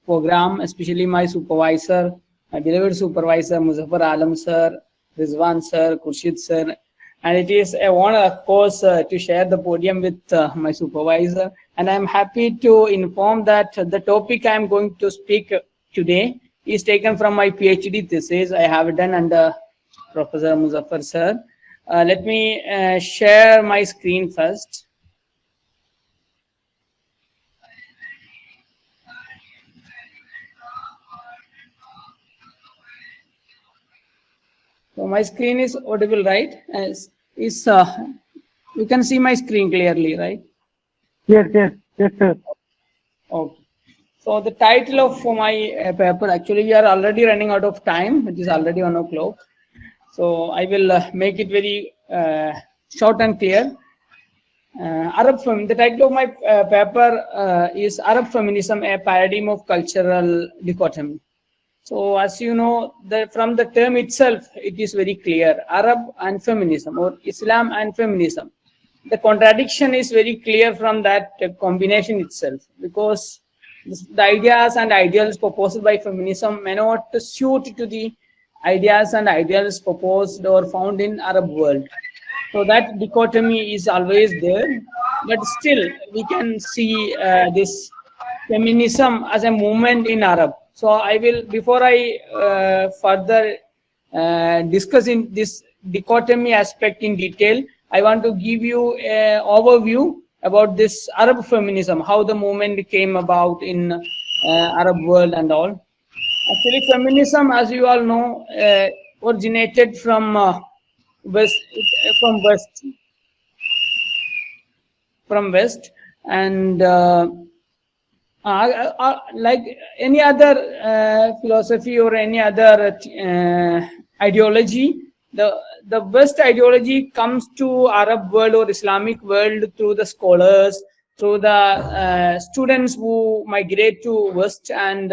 program, especially my supervisor, my beloved supervisor, Muzaffar Alam sir, Rizwan sir, Khurshid sir, and it is a honor, of course, to share the podium with my supervisor. And I am happy to inform that the topic I am going to speak today is taken from my PhD thesis I have done under Professor Muzaffar sir. Let me share my screen first. So my screen is audible, right? You can see my screen clearly, right? Yes, sir. Okay. So the title of my paper, actually we are already running out of time. It is already 1 o'clock. So I will make it very short and clear. The title of my paper is Arab Feminism, a Paradigm of Cultural Dichotomy. So as you know, from the term itself, it is very clear, Arab and feminism, or Islam and feminism. The contradiction is very clear from that combination itself, because the ideas and ideals proposed by feminism may not suit to the ideas and ideals proposed or found in Arab world. So that dichotomy is always there, but still we can see this feminism as a movement in Arab. So I will, before I further discuss in this dichotomy aspect in detail, I want to give you an overview about this Arab feminism, how the movement came about in Arab world and all. Actually, feminism, as you all know, originated from West, and like any other philosophy or any other ideology, the West ideology comes to Arab world or Islamic world through the scholars, through the students who migrate to West, and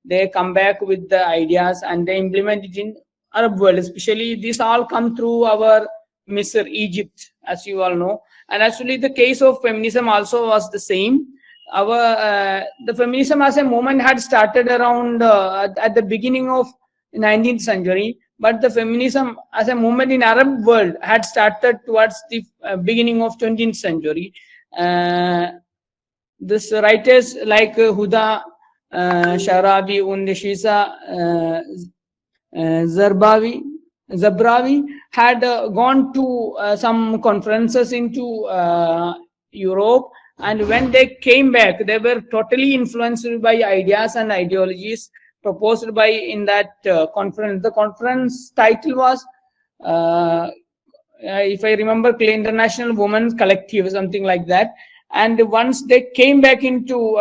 they come back with the ideas and they implement it in Arab world. Especially this all come through our Misr, Egypt, as you all know. And actually the case of feminism also was the same. The feminism as a movement had started around at the beginning of 19th century, but the feminism as a movement in Arab world had started towards the beginning of 20th century. This writers like Huda Sharabi, Undeshisa, Zabrawi had gone to some conferences into Europe, and when they came back, they were totally influenced by ideas and ideologies proposed by in that conference. The conference title was, if I remember clearly, International Women's Collective, something like that. And once they came back into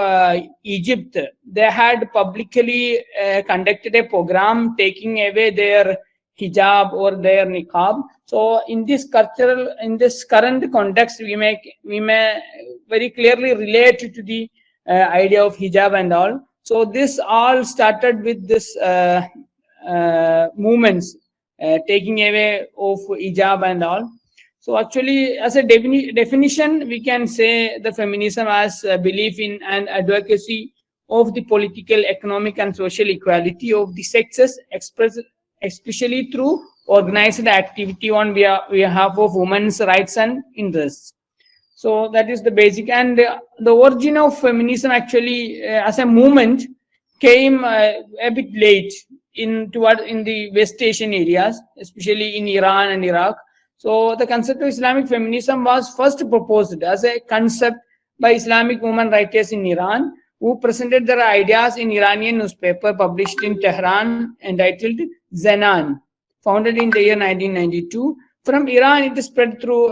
Egypt, they had publicly conducted a program taking away their hijab or their niqab. So in this current context, we may very clearly relate to the idea of hijab and all. So this all started with this movements taking away of hijab and all. So actually, as a definition, we can say the feminism as a belief in and advocacy of the political, economic, and social equality of the sexes, expressed especially through organized activity on behalf of women's rights and interests. So that is the basic. And the origin of feminism actually as a movement came a bit late in the West Asian areas, especially in Iran and Iraq. So the concept of Islamic feminism was first proposed as a concept by Islamic women writers in Iran, who presented their ideas in Iranian newspaper published in Tehran entitled Zenan, founded in the year 1992. From Iran, it spread through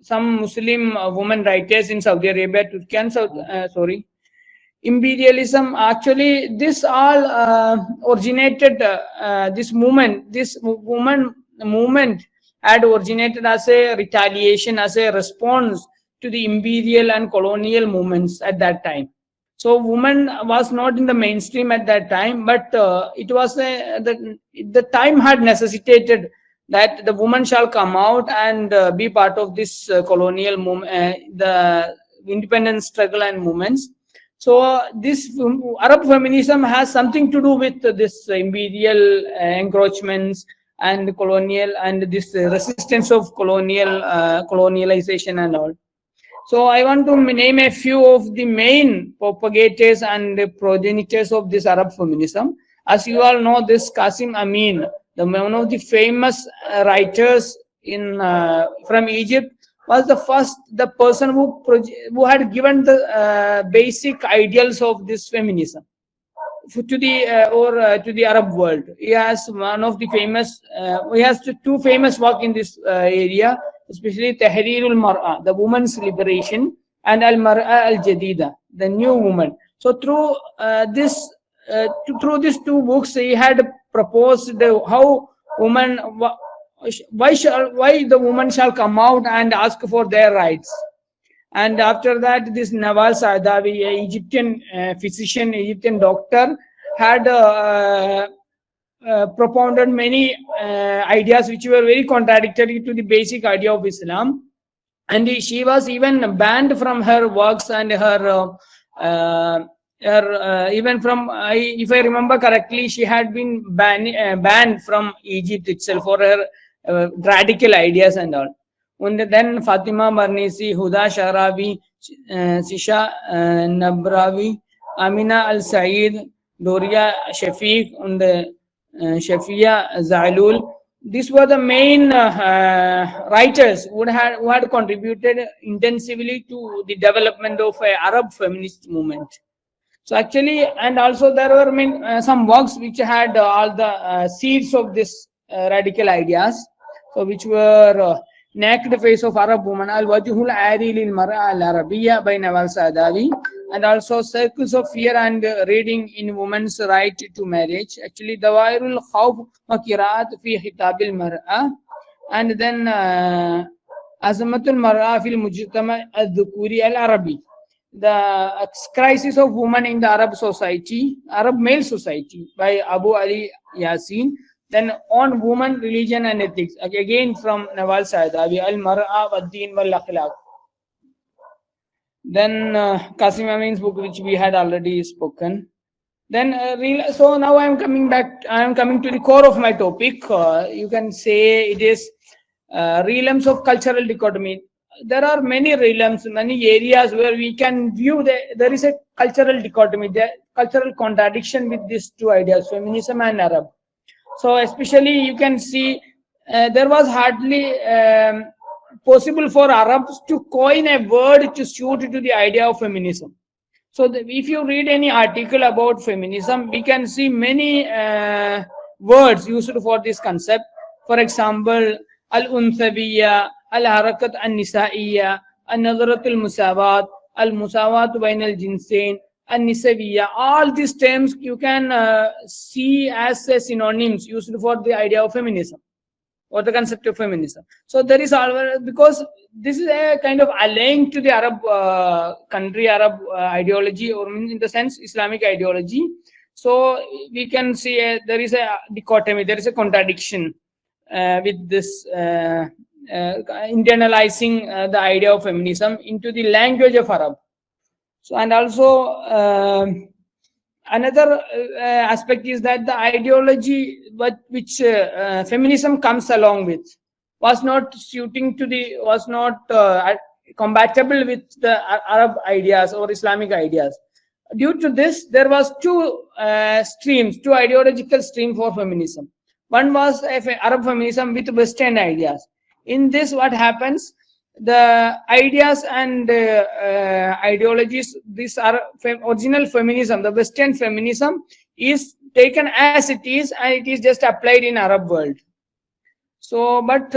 some Muslim women writers in Saudi Arabia, Turkey, and imperialism. Actually, this all originated, this woman movement had originated as a retaliation, as a response to the imperial and colonial movements at that time. So woman was not in the mainstream at that time, but it was the time had necessitated that the woman shall come out and be part of this colonial movement, the independence struggle and movements. So this Arab feminism has something to do with this imperial encroachments and colonial and this resistance of colonialization and all. So I want to name a few of the main propagators and progenitors of this Arab feminism. As you all know, this Qasim Amin, one of the famous writers from Egypt, was the person who had given the basic ideals of this feminism to the Arab world. He has one of the famous. He has two famous work in this area, especially Tahrirul Mar'a, the woman's liberation, and Al Mar'a Al Jadida, the new woman. So through these two books, he had proposed how why the woman shall come out and ask for their rights. And after that, this Nawal Saadawi, an Egyptian physician, Egyptian doctor, had propounded many ideas which were very contradictory to the basic idea of Islam. And she was even banned from her works and her even from, if I remember correctly, she had been banned from Egypt itself for her radical ideas and all. And then Fatima Marnisi, Huda Sharabi, Sisha Nabrawi, Amina Al-Said, Doria Shafiq, and Shafia Zalul. These were the main writers who had contributed intensively to the development of an Arab feminist movement. So actually, and also there were some works which had all the seeds of this radical ideas, so which were Naked Face of Arab Woman, Al-Wajhul Ari lil Mar'a Al-Arabiyya by Nawal Saadawi, and also Circles of Fear and Reading in Women's Right to Marriage. Actually, Dawairul Khawf wa Qiraat fi Khitabil Mar'a, and then Azamatul Mar'a fil Mujtama al-Dhukuri al-Arabi. the crisis of women in the Arab society, Arab male society, by Abu Ali Yasin. Then on woman, religion and ethics, again from Nawal Saadawi, Al-Mar'a wad-Din wal-Akhlaq. Then Qasim Amin's book, which we had already spoken. Then so now I am coming back. I am coming to the core of my topic. You can say it is realms of cultural dichotomy. There are many realms, many areas where we can view there is a cultural dichotomy, the cultural contradiction with these two ideas, feminism and Arab. So especially you can see there was hardly possible for Arabs to coin a word to suit to the idea of feminism. So if you read any article about feminism, we can see many words used for this concept. For example, al-unthabiyya, al-harakat an-nisa'iyya, al-nazarat al-musawat, al-musawat bain al-jinsain, al-nisawiyya. All these terms you can see as synonyms used for the idea of feminism or the concept of feminism. So there is always, because this is a kind of allying to the Arab country, Arab ideology, or in the sense Islamic ideology. So we can see there is a dichotomy, there is a contradiction with this internalizing the idea of feminism into the language of Arab. So, and also another aspect is that the ideology which feminism comes along with was not suiting to the, was not compatible with the Arab ideas or Islamic ideas. Due to this, there was two streams, two ideological streams for feminism. One was Arab feminism with Western ideas. In this, what happens? The ideas and ideologies, these are original feminism, the Western feminism is taken as it is, and it is just applied in Arab world. So, but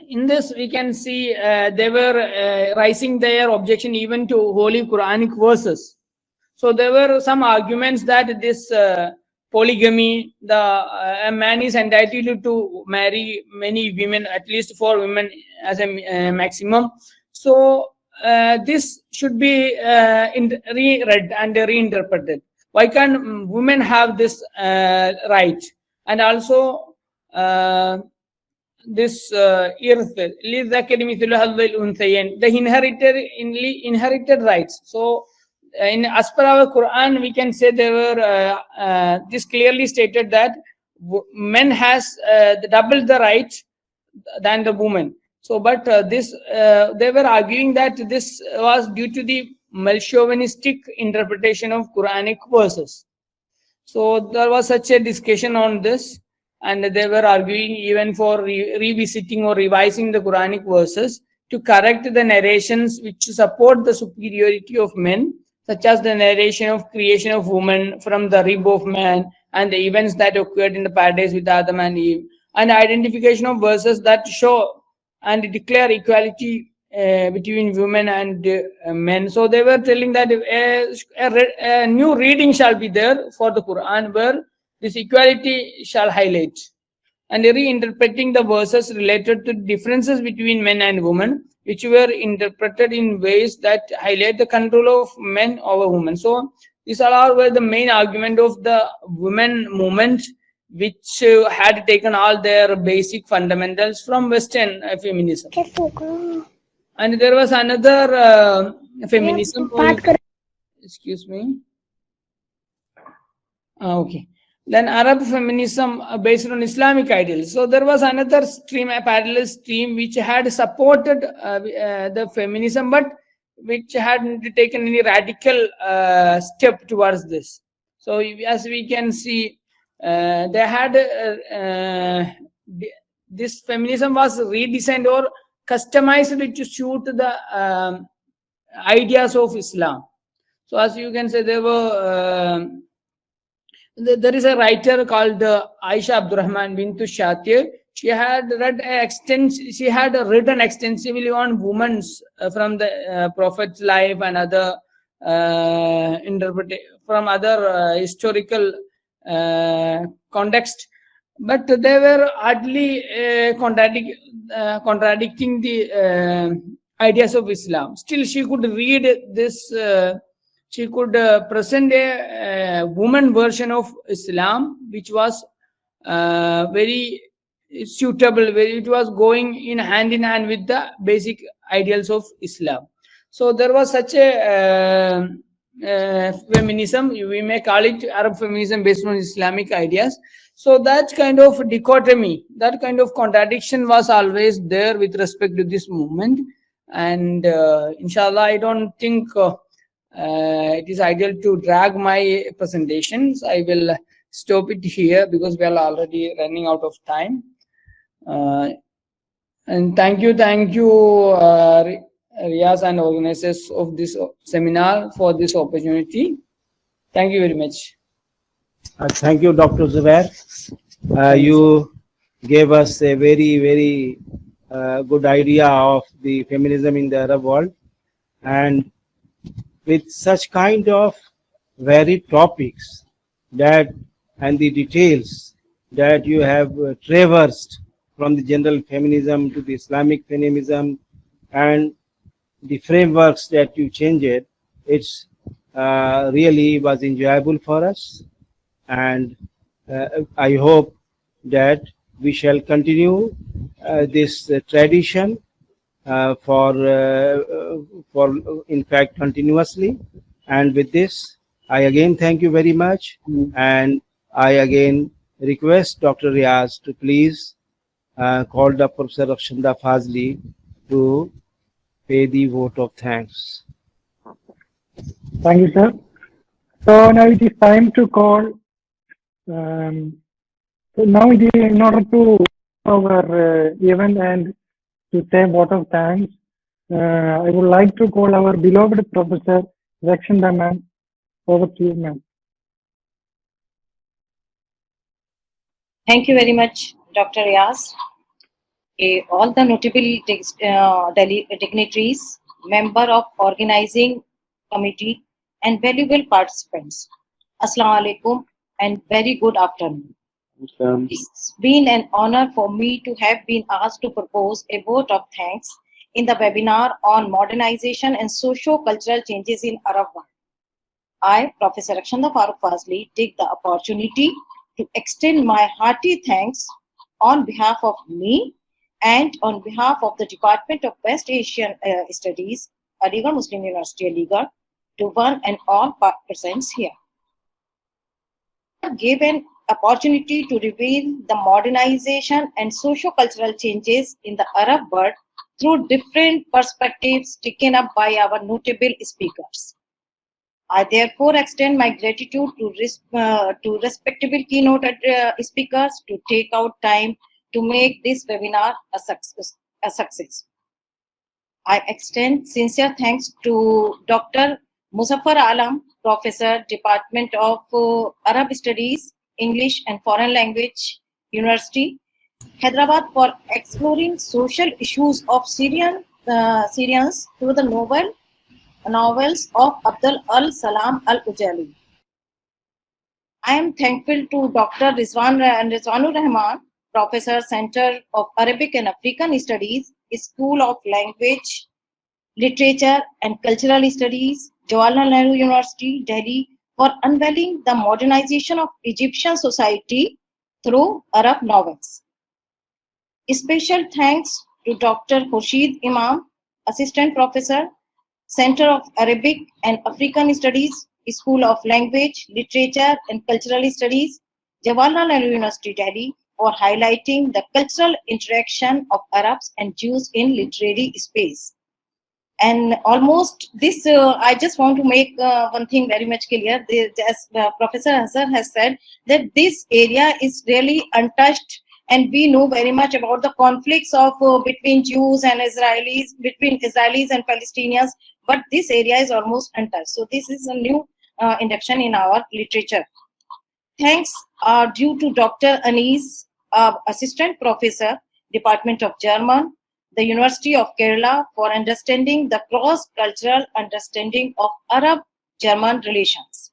in this we can see they were raising their objection even to holy Quranic verses. So there were some arguments that this polygamy, a man is entitled to marry many women, at least 4 women as a maximum. So this should be reread and reinterpreted. Why can't women have this right? And also this irth, the inherited rights. So as per our Quran, we can say there were this clearly stated that men has double the right than the woman. So, but this they were arguing that this was due to the male chauvinistic interpretation of Quranic verses. So there was such a discussion on this, and they were arguing even for revisiting or revising the Quranic verses to correct the narrations which support the superiority of men, such as the narration of creation of woman from the rib of man and the events that occurred in the paradise with Adam and Eve, and identification of verses that show and declare equality between women and men. So they were telling that a new reading shall be there for the Quran where this equality shall highlight, and reinterpreting the verses related to differences between men and women, which were interpreted in ways that highlight the control of men over women. So these all were the main argument of the women movement, which had taken all their basic fundamentals from Western feminism. And there was another feminism. Excuse me. Okay. Then Arab feminism based on Islamic ideals. So there was another stream, a parallel stream, which had supported the feminism, but which hadn't taken any radical step towards this. So as we can see, they had this feminism was redesigned or customized to suit the ideas of Islam. So as you can say, there were there is a writer called Aisha Abdurrahman Bintu Shatir. She had written extensively on women's from the Prophet's life and other from other historical context, but they were hardly contradicting the ideas of Islam. Still, she could read this. She could present a woman version of Islam, which was very suitable. It was going in hand with the basic ideals of Islam. So there was such a feminism. We may call it Arab feminism based on Islamic ideas. So that kind of dichotomy, that kind of contradiction was always there with respect to this movement. And inshallah, I don't think it is ideal to drag my presentations. I will stop it here because we are already running out of time. And thank you, Riaz and organizers of this seminar for this opportunity. Thank you very much. Thank you, Dr. Zubair. You gave us a very, very good idea of the feminism in the Arab world, and with such kind of varied topics that and the details that you have traversed from the general feminism to the Islamic feminism and the frameworks that you changed, it's really was enjoyable for us, and I hope that we shall continue this tradition for in fact continuously. And with this, I again thank you very much, and I again request Dr. Riaz to please call the Professor Rakshanda Fazli to pay the vote of thanks. Thank you, sir. So now it is time to call. So now it is in order to our event and to say vote of thanks. I would like to call our beloved Professor Rakshanda ma'am. Over to you, ma'am. Thank you very much, Dr. Riaz. All the notable dignitaries, member of organizing committee, and valuable participants. Assalamu alaikum and very good afternoon. It's been an honor for me to have been asked to propose a vote of thanks in the webinar on modernization and socio-cultural changes in Arab world. I, Professor Rakshanda Fazli, take the opportunity to extend my hearty thanks on behalf of me and on behalf of the Department of West Asian Studies, Aligarh Muslim University, Aligarh, to one and all present here. Gave an opportunity to reveal the modernization and socio-cultural changes in the Arab world through different perspectives taken up by our notable speakers. I therefore extend my gratitude to respectable keynote speakers to take out time to make this webinar a success. I extend sincere thanks to Dr. Muzaffar Alam, Professor, Department of Arab Studies, English and Foreign Language, University, Hyderabad, for exploring social issues of Syrians through the novels of Al-Salam, Al-Ujaili. I am thankful to Dr. Rizwanur Rahman, Professor, Center of Arabic and African Studies, School of Language, Literature and Cultural Studies, Jawaharlal Nehru University, Delhi, for unveiling the modernization of Egyptian society through Arab novels. Special thanks to Dr. Khurshid Imam, Assistant Professor, Center of Arabic and African Studies, School of Language, Literature and Cultural Studies, Jawaharlal Nehru University, Delhi, for highlighting the cultural interaction of Arabs and Jews in literary space. And almost this, I just want to make one thing very much clear. As Professor Hassan has said, that this area is really untouched, and we know very much about the conflicts of between Jews and Israelis, between Israelis and Palestinians, but this area is almost untouched. So this is a new induction in our literature. Thanks are due to Dr. Anis, Assistant Professor, Department of German, the University of Kerala, for understanding the cross-cultural understanding of Arab-German relations.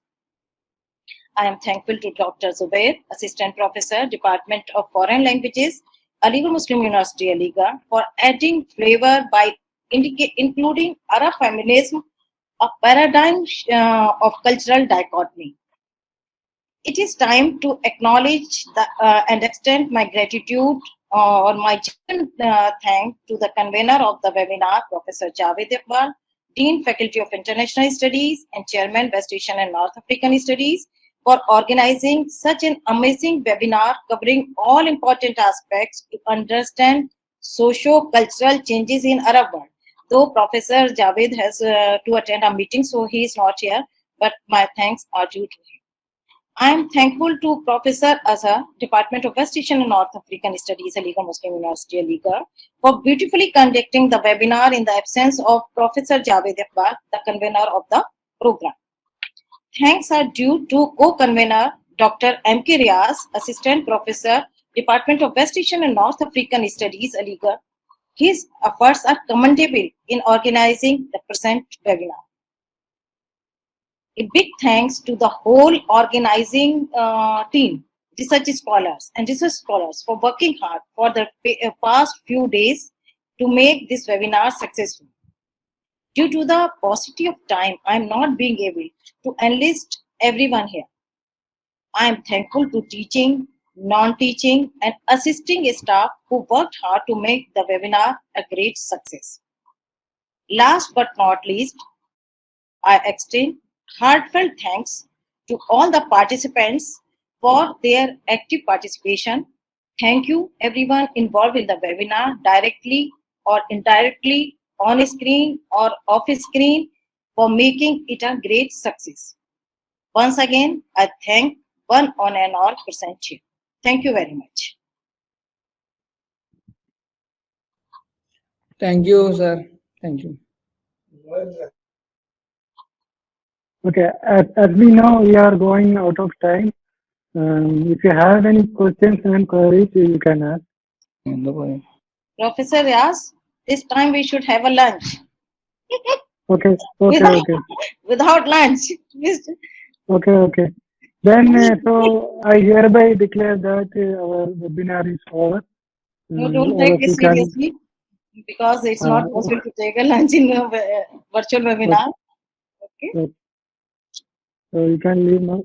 I am thankful to Dr. Zubair, Assistant Professor, Department of Foreign Languages, Aligarh Muslim University, Aligarh, for adding flavor by including Arab feminism, a paradigm of cultural dichotomy. It is time to acknowledge and extend my gratitude or my genuine thanks to the convener of the webinar, Professor Javed Iqbal, Dean, Faculty of International Studies and Chairman, West Asian and North African Studies, for organizing such an amazing webinar covering all important aspects to understand socio-cultural changes in Arab world. Though Professor Javed has to attend a meeting, so he is not here, but my thanks are due to him. I am thankful to Professor Azhar, Department of West Asian and North African Studies, Aligarh Muslim University, Aligarh, for beautifully conducting the webinar in the absence of Professor Javed Iqbal, the convener of the program. Thanks are due to co-convener Dr. M.K. Riaz, Assistant Professor, Department of West Asian and North African Studies, Aligarh. His efforts are commendable in organizing the present webinar. A big thanks to the whole organizing team, research scholars for working hard for the past few days to make this webinar successful. Due to the paucity of time, I am not being able to enlist everyone here. I am thankful to teaching, non-teaching and assisting staff who worked hard to make the webinar a great success. Last but not least, I extend heartfelt thanks to all the participants for their active participation. Thank you everyone involved in the webinar, directly or indirectly, on screen or off screen, for making it a great success. Once again, I thank one and all present here. Thank you very much. Thank you, sir. Thank you. Okay, as we know, we are going out of time. If you have any questions and queries, you can ask. Professor Riaz, this time we should have a lunch. Okay. Without lunch. Okay. Then, so I hereby declare that our webinar is over. No, don't take it seriously, because it's not possible to take a lunch in a virtual webinar. Okay. So you can leave now.